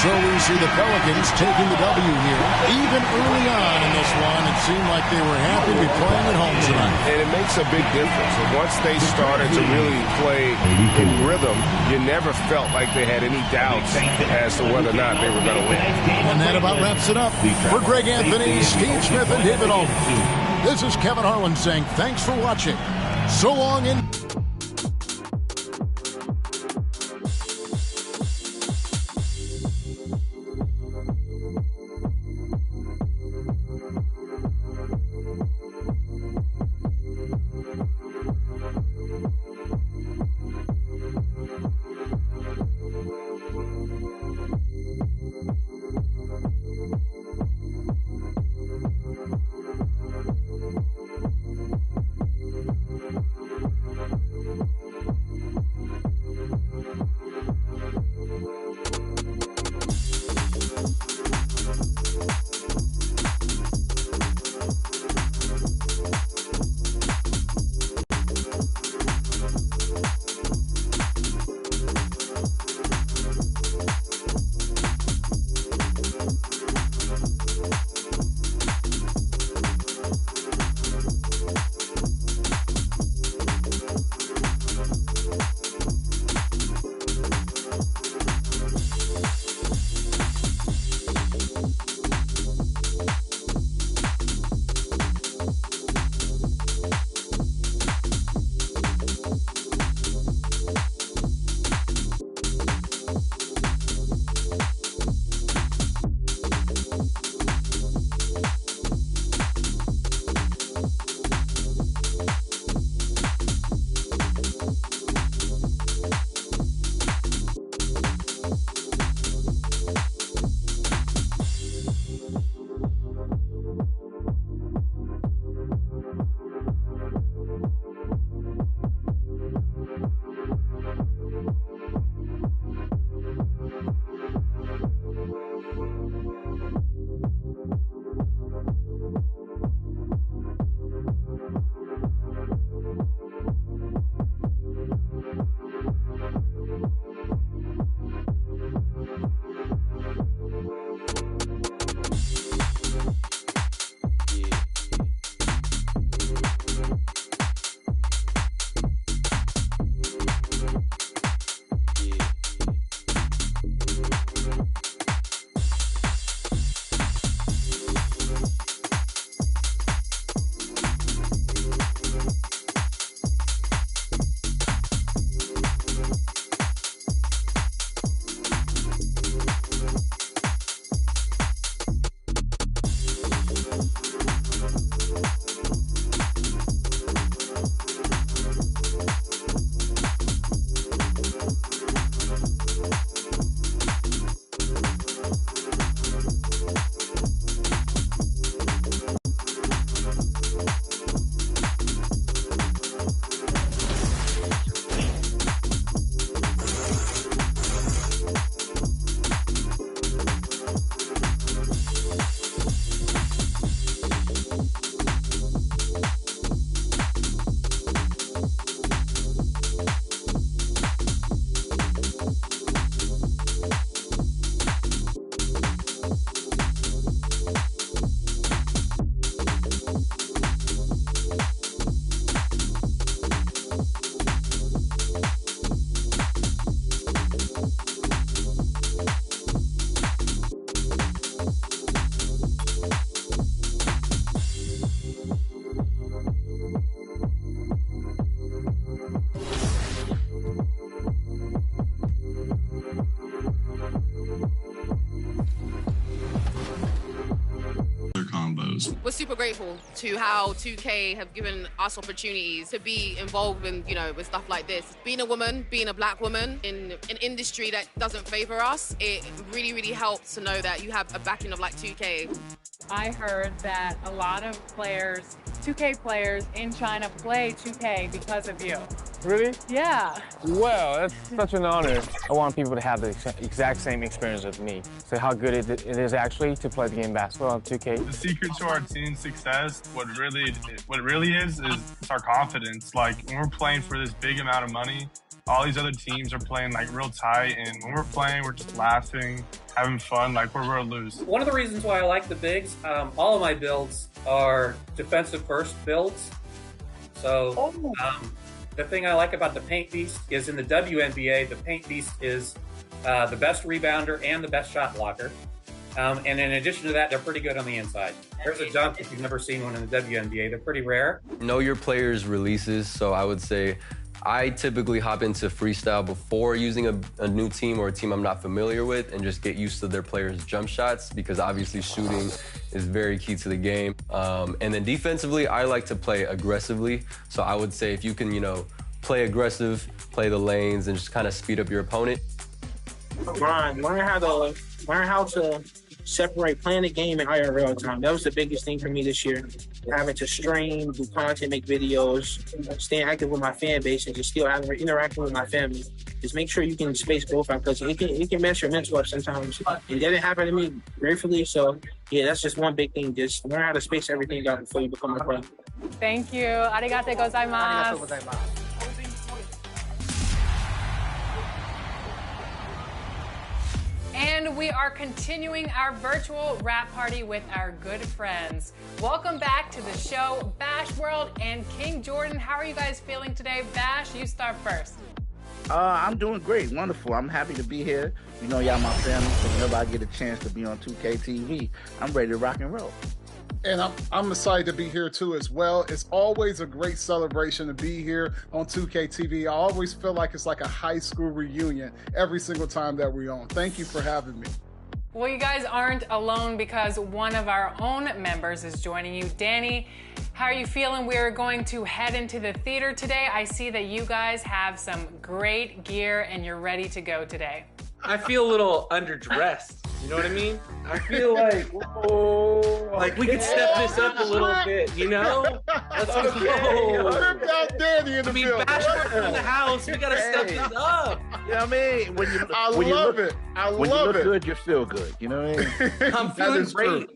So we see the Pelicans taking the W here. Even early on in this one, it seemed like they were happy to be playing at home tonight. And it makes a big difference. And once they started to really play in rhythm, you never felt like they had any doubts as to whether or not they were going to win. And that about wraps it up. For Greg Anthony, Steve Smith, and David Aldridge, this is Kevin Harlan saying thanks for watching. So long and... grateful to how 2K have given us opportunities to be involved in, with stuff like this. Being a woman, being a black woman in an industry that doesn't favor us, it really, really helps to know that you have a backing of like 2K. I heard that a lot of players, 2K players in China play 2K because of you. Really? Yeah. Well, that's such an honor. I want people to have the exact same experience with me. So how good it is actually to play the game basketball on 2K. The secret to our team's success, what it really is our confidence. Like when we're playing for this big amount of money, all these other teams are playing like real tight, and when we're playing, we're just laughing, having fun, like we're real loose. One of the reasons why I like the bigs, all of my builds are defensive first builds. So the thing I like about the Paint Beast is in the WNBA, the Paint Beast is the best rebounder and the best shot blocker. And in addition to that, they're pretty good on the inside. There's a dunk if you've never seen one in the WNBA. They're pretty rare. Know your players' releases, so I would say I typically hop into freestyle before using a new team or a team I'm not familiar with and just get used to their players' jump shots because obviously shooting is very key to the game. And then defensively, I like to play aggressively. So I would say if you can, play aggressive, play the lanes, and just kind of speed up your opponent. Ron, learn how to separate playing the game in IRL time. That was the biggest thing for me this year. Having to stream, do content, make videos, staying active with my fan base, and just still interacting with my family. Just make sure you can space both out because it can mess your mental up sometimes. It didn't happen to me gratefully, so yeah, that's just one big thing. Just learn how to space everything out before you become a pro. Thank you. Arigatou gozaimasu. Arigatou gozaimasu. And we are continuing our virtual rap party with our good friends. Welcome back to the show, Bash World and King Jordan. How are you guys feeling today? Bash, you start first. I'm doing great, wonderful. I'm happy to be here. You know, y'all my family, so whenever I get a chance to be on 2K TV, I'm ready to rock and roll. And I'm excited to be here too as well. It's always a great celebration to be here on 2K TV. I always feel like it's like a high school reunion every single time that we're on. Thank you for having me. Well, you guys aren't alone because one of our own members is joining you. Danny, how are you feeling? We're going to head into the theater today. I see that you guys have some great gear and you're ready to go today. I feel a little underdressed. You know what I mean? I feel like, whoa, like we could step this up a little bit, you know? Let's go. Rip out Danny in the building. Bash in the house. We gotta step this up. You know what I mean? I love it. When you look good, you feel good. You know what I mean? I'm feeling great.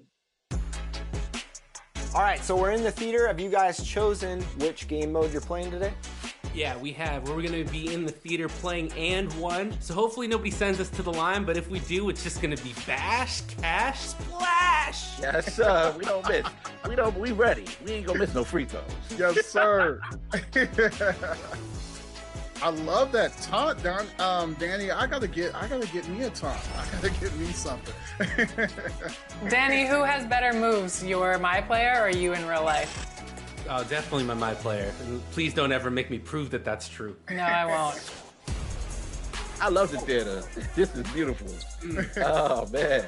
All right, so we're in the theater. Have you guys chosen which game mode you're playing today? Yeah, we have. We're going to be in the theater playing and one. So hopefully nobody sends us to the line, but if we do, it's just going to be Bash, Cash, Splash. Yes, sir. We don't miss. We ready. We ain't gonna miss no free throws. Yes, sir. I love that taunt, Danny. I gotta get me a taunt. I gotta get me something. Danny, who has better moves? You're my player or you in real life? Oh, definitely my player. And please don't ever make me prove that that's true. No, I won't. I love the theater. This is beautiful. Oh, man.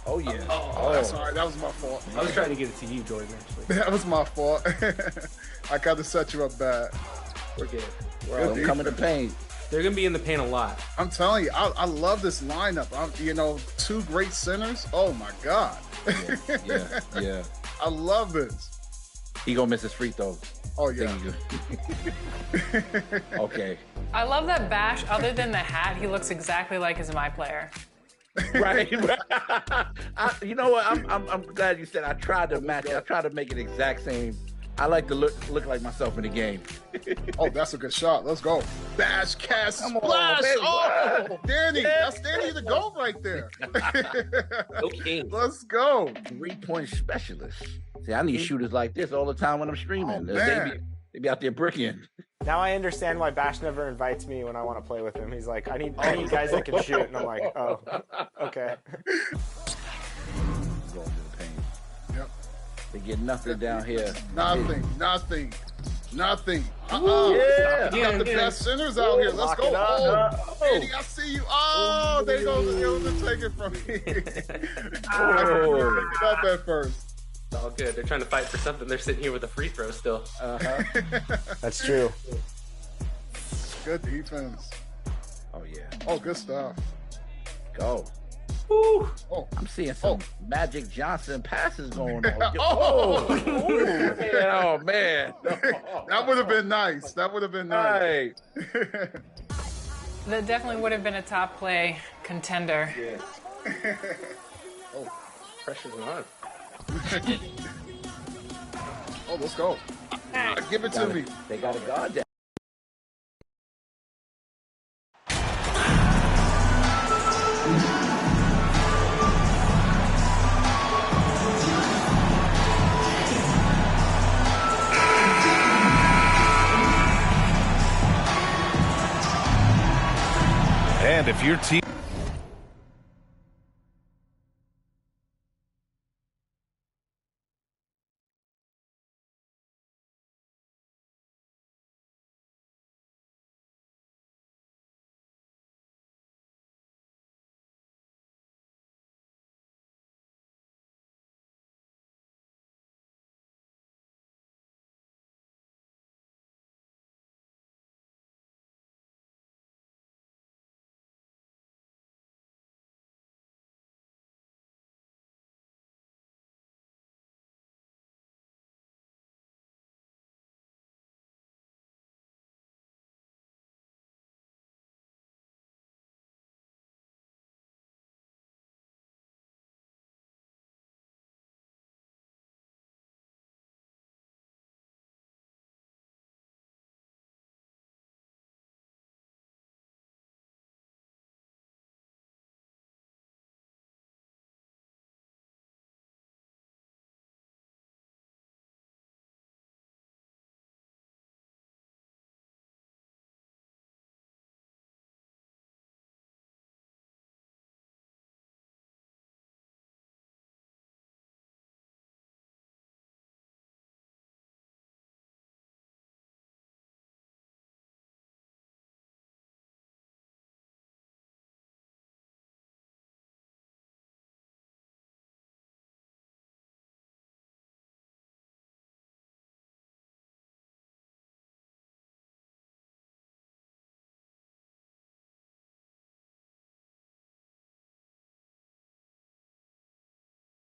Oh, yeah. Oh, sorry. That was my fault. I was trying to get it to you, Jordan, actually. That was my fault. I got to set you up bad. We're good. We're coming to paint. They're going to be in the paint a lot. I'm telling you, I love this lineup. Two great centers. Oh, my God. Yeah. I love this. He gonna miss his free throw. Oh, yeah. Okay. I love that Bash, other than the hat, he looks exactly like his my player. Right. You know what? I'm glad you said I tried to match it. I tried to make it exact same. I like to look like myself in the game. Oh, that's a good shot. Let's go. Bash, cast, splash. Oh, Danny. That's Danny the go right there. Okay. Let's go. 3-point specialist. See, I need shooters like this all the time when I'm streaming. Oh, they be out there bricking. Now I understand why Bash never invites me when I want to play with him. He's like, I need guys that can shoot. And I'm like, oh, okay. Yep. They get nothing down here. Nothing. Yeah. You got the best centers out here. Let's go. Oh, Eddie, I see you. Oh, they go to take it from me. I picked it up at first. It's all good. They're trying to fight for something. They're sitting here with a free throw still. That's true. Good defense. Oh, yeah. Oh, good stuff. Go. Woo. Oh, I'm seeing some Magic Johnson passes going on. Oh. Oh, man. That would have been nice. That would have been nice. Right. That definitely would have been a top play contender. Yeah. Oh, pressure's on. Oh, let's go. Give it to me. They got a guard down. And if your team...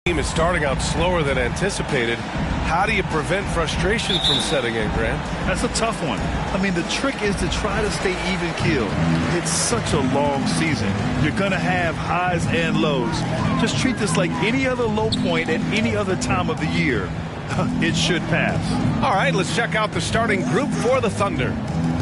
team is starting out slower than anticipated. How do you prevent frustration from setting in, Grant? That's a tough one. I mean, the trick is to try to stay even keeled. It's such a long season. You're going to have highs and lows. Just treat this like any other low point at any other time of the year. It should pass. All right, let's check out the starting group for the Thunder.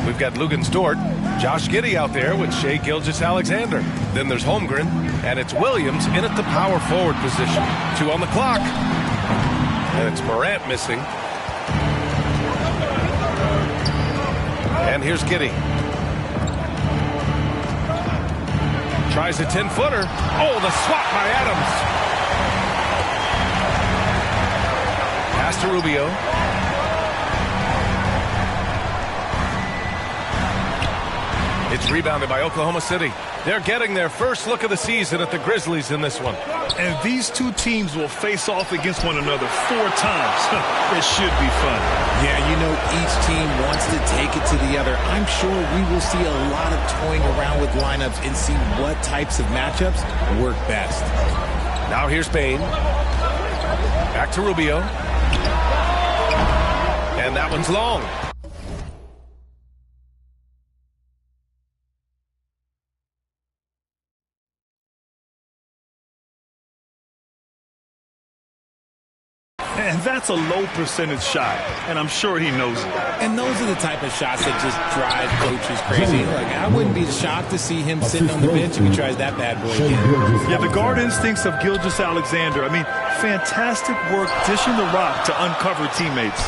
We've got Lugens Dort, Josh Giddey out there with Shai Gilgeous-Alexander. Then there's Holmgren, and it's Williams in at the power forward position. 2 on the clock. And it's Morant missing. And here's Giddey. Tries a 10-footer. Oh, the swat by Adams. Pass to Rubio. It's rebounded by Oklahoma City. They're getting their first look of the season at the Grizzlies in this one. And these two teams will face off against one another 4 times. It should be fun. Yeah, you know, each team wants to take it to the other. I'm sure we will see a lot of toying around with lineups and see what types of matchups work best. Now here's Bane. Back to Rubio. And that one's long. And that's a low percentage shot, and I'm sure he knows it. And those are the type of shots that just drive coaches crazy. Look, I wouldn't be shocked to see him sitting on the bench if he tries that bad boy again. Yeah, the guard instincts of Gilgeous-Alexander. I mean, fantastic work dishing the rock to uncover teammates.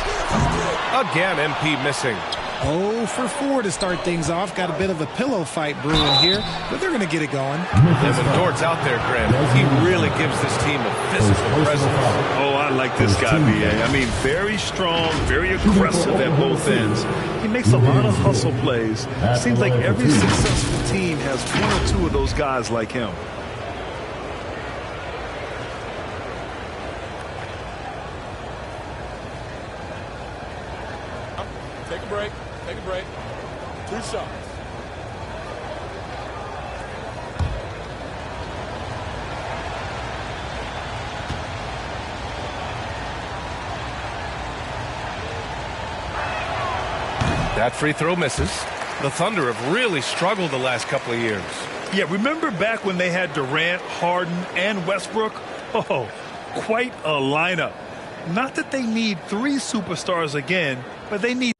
Again, MP missing. 0 for 4 to start things off. Got a bit of a pillow fight brewing here, but they're going to get it going. And when Dort's out there, Grant, he really gives this team a physical presence. Oh, I like this guy, B.A. I mean, very strong, very aggressive at both ends. He makes a lot of hustle plays. Seems like every successful team has 1 or 2 of those guys like him. Take a break. Take a break. 2 shots. That free throw misses. The Thunder have really struggled the last couple of years. Yeah, remember back when they had Durant, Harden, and Westbrook? Oh, quite a lineup. Not that they need 3 superstars again, but they need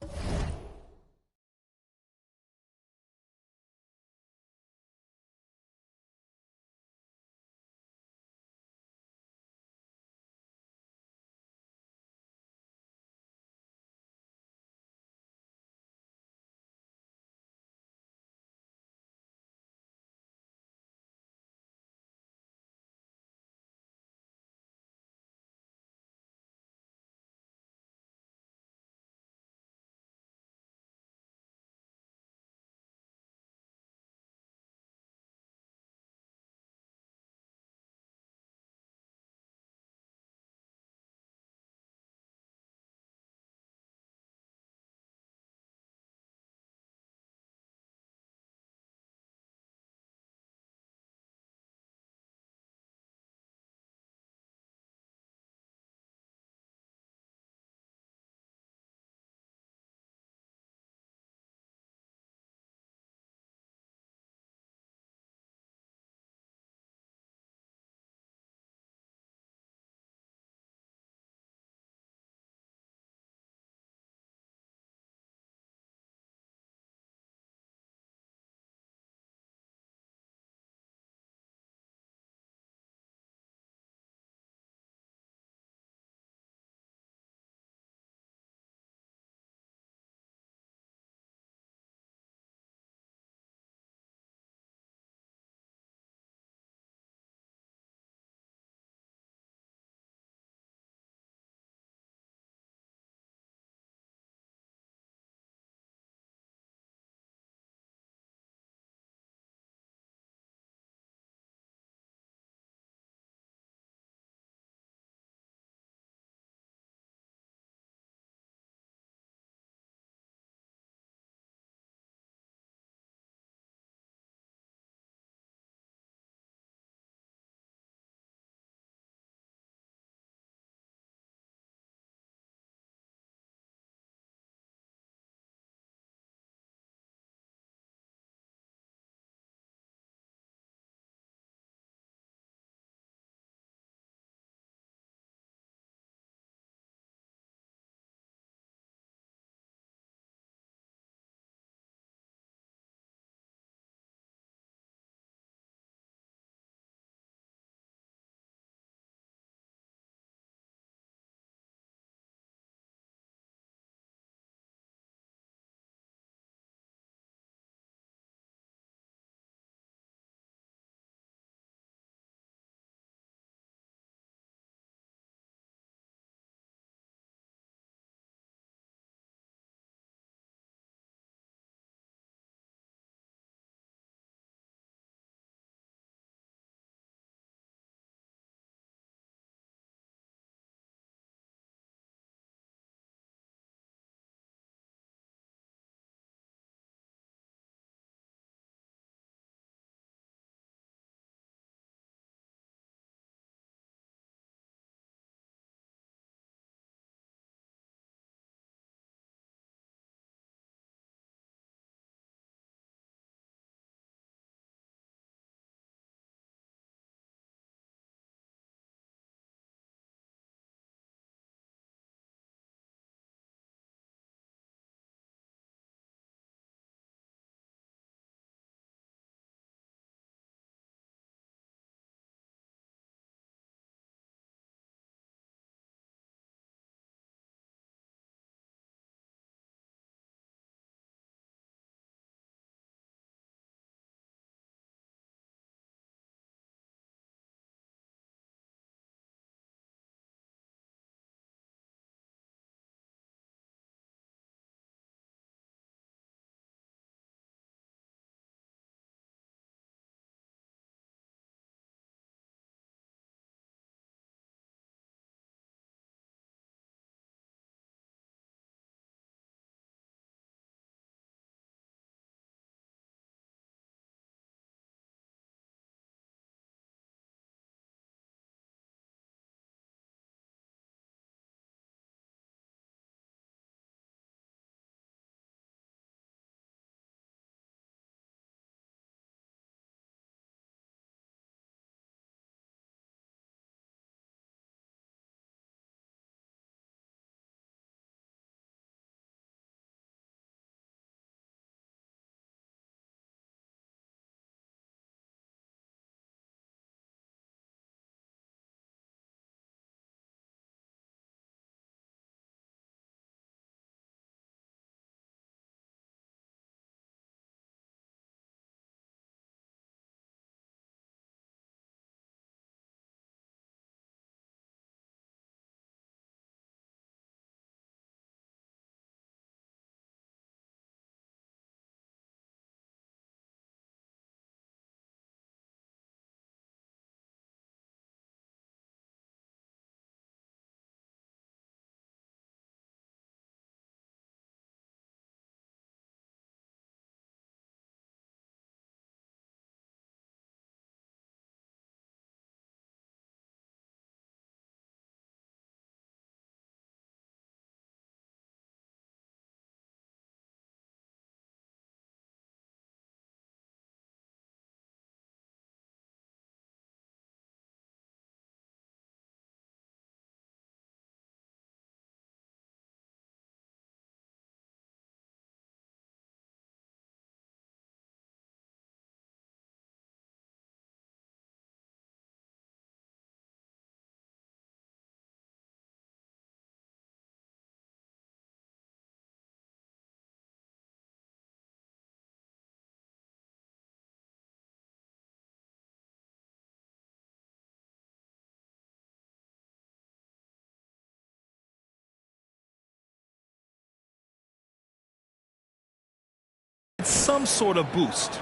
need some sort of boost.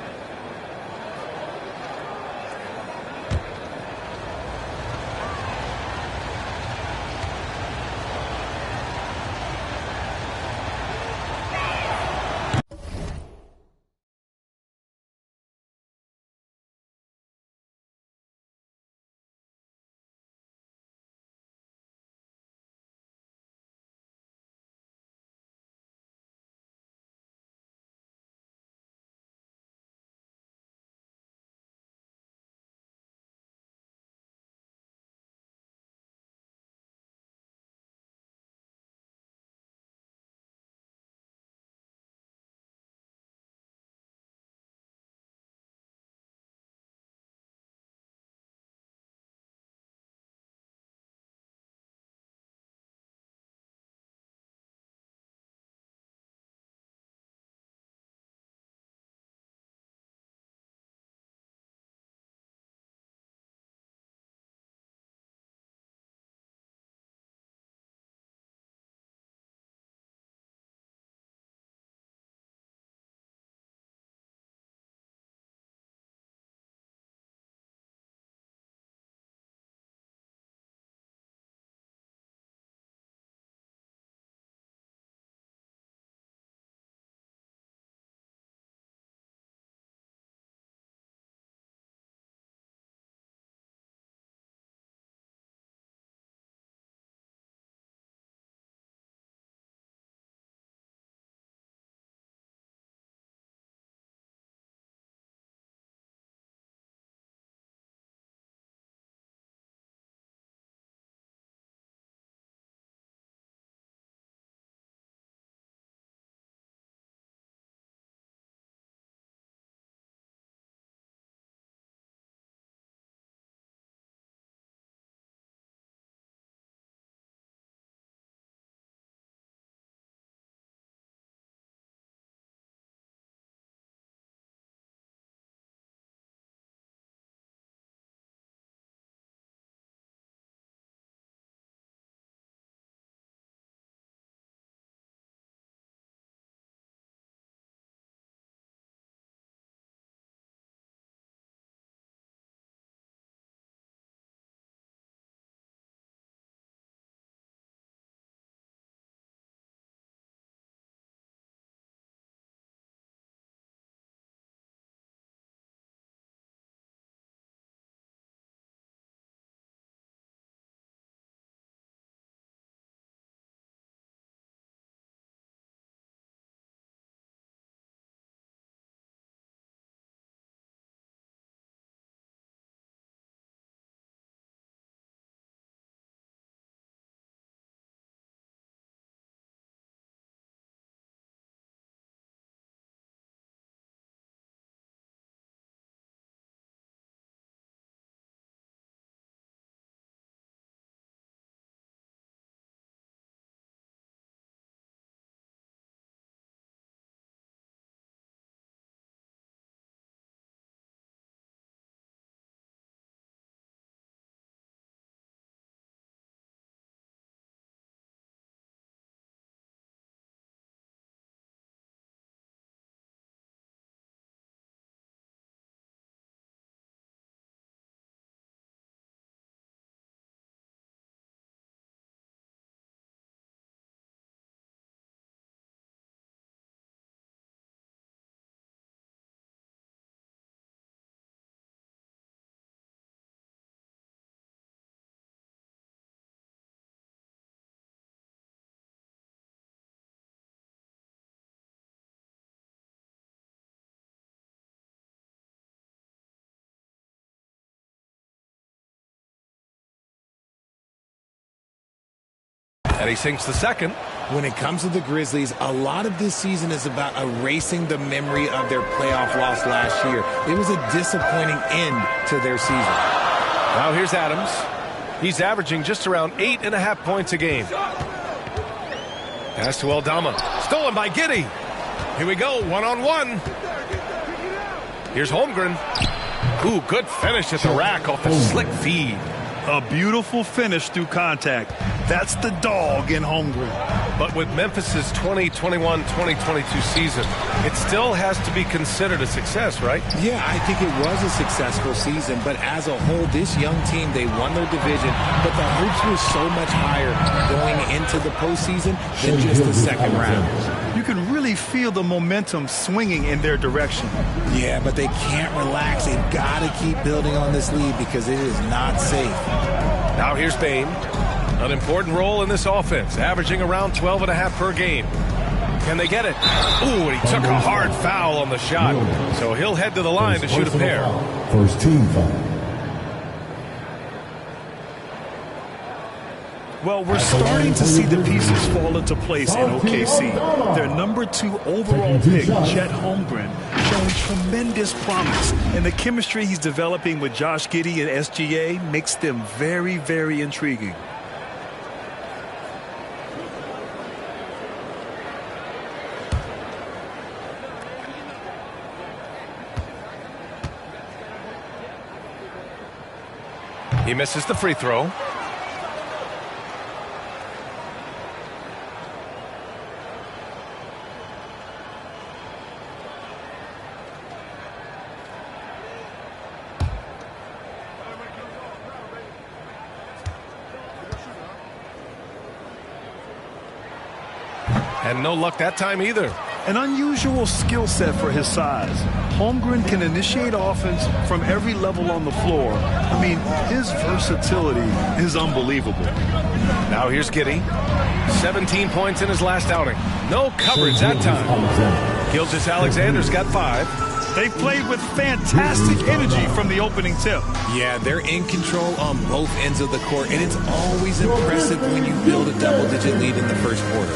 And he sinks the second. When it comes to the Grizzlies, a lot of this season is about erasing the memory of their playoff loss last year. It was a disappointing end to their season. Now here's Adams. He's averaging just around 8.5 points a game. Pass to Aldama. Stolen by Giddey. Here we go, one-on-one. Here's Holmgren. Ooh, good finish at the rack off the slick feed. A beautiful finish through contact. That's the dog in Holmgren. But with Memphis's 2021-2022 season, it still has to be considered a success, right? Yeah, I think it was a successful season, but as a whole, this young team, they won their division, but the hopes were so much higher going into the postseason than just the second round. You can really feel the momentum swinging in their direction. Yeah, but they can't relax. They've got to keep building on this lead because it is not safe. Now here's Bain. An important role in this offense, averaging around 12.5 per game. Can they get it? Ooh, and he took a hard foul on the shot. So he'll head to the line to shoot a pair. First team foul. Well, we're starting to see the pieces fall into place in OKC. Their number 2 overall pick, Chet Holmgren, showing tremendous promise. And the chemistry he's developing with Josh Giddey and SGA makes them very, very intriguing. He misses the free throw. And no luck that time either. An unusual skill set for his size. Holmgren can initiate offense from every level on the floor. I mean, his versatility is unbelievable. Now here's Giddey. 17 points in his last outing. No coverage that time. Gilgeous-Alexander's got 5. They played with fantastic energy from the opening tip. Yeah, they're in control on both ends of the court, and it's always impressive when you build a double-digit lead in the first quarter.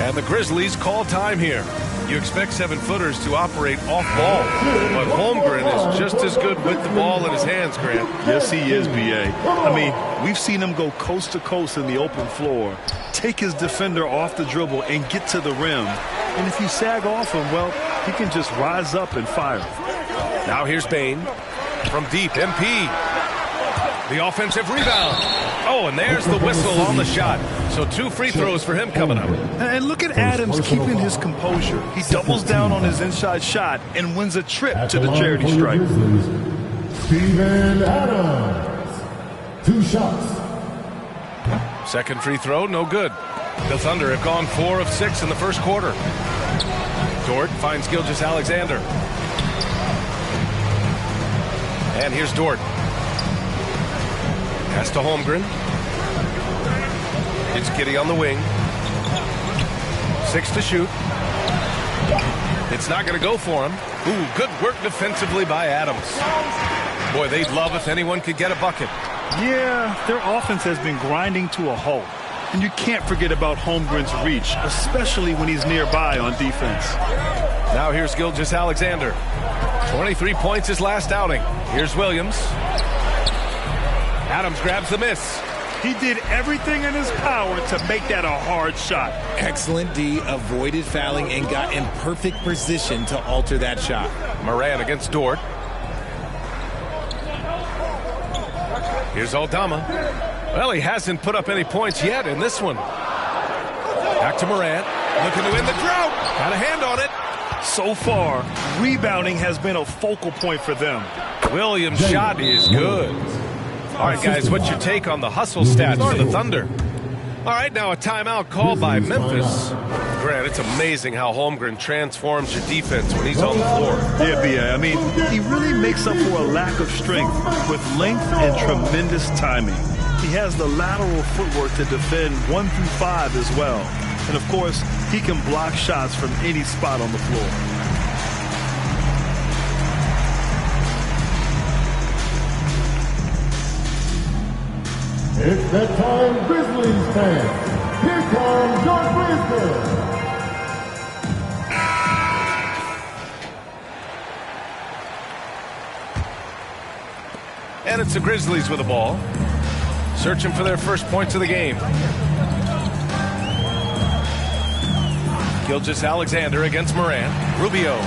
And the Grizzlies call time here. You expect 7-footers to operate off ball, but Holmgren is just as good with the ball in his hands, Grant. Yes, he is, B.A. I mean, we've seen him go coast to coast in the open floor, take his defender off the dribble and get to the rim. And if you sag off him, well, he can just rise up and fire. Now here's Bain from deep, MP. The offensive rebound. Oh, and there's the whistle on the shot. So 2 free throws for him coming up. And look at Adams keeping his composure. He doubles down on his inside shot and wins a trip to the charity stripe. Steven Adams. 2 shots. Second free throw, no good. The Thunder have gone 4 of 6 in the first quarter. Dort finds Gilgeous-Alexander. And here's Dort. Pass to Holmgren. It's Giddey on the wing. 6 to shoot. It's not going to go for him. Ooh, good work defensively by Adams. Boy, they'd love if anyone could get a bucket. Yeah, their offense has been grinding to a halt. And you can't forget about Holmgren's reach, especially when he's nearby on defense. Now here's Gilgeous-Alexander. 23 points his last outing. Here's Williams. Adams grabs the miss. He did everything in his power to make that a hard shot. Excellent D, avoided fouling and got in perfect position to alter that shot. Moran against Dort. Here's Aldama. Well, he hasn't put up any points yet in this one. Back to Moran. Looking to win the drought. Got a hand on it. So far, rebounding has been a focal point for them. Williams' shot is good. All right, guys, what's your take on the hustle stats for the Thunder? All right, now a timeout called by Memphis. Grant, it's amazing how Holmgren transforms your defense when he's on the floor. Yeah, B.A. I mean, he really makes up for a lack of strength with length and tremendous timing. He has the lateral footwork to defend 1 through 5 as well. And, of course, he can block shots from any spot on the floor. It's that time, Grizzlies fans. Here comes your Grizzlies. And it's the Grizzlies with the ball. Searching for their first points of the game. Gilgeous-Alexander against Moran. Rubio.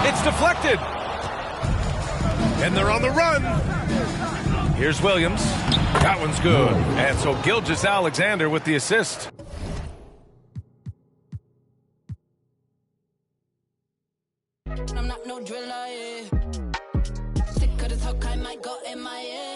It's deflected. And they're on the run. Here's Williams. That one's good. And so Gilgeous-Alexander with the assist. I'm not no driller, yeah. Sick of this hook, I might go in my ear.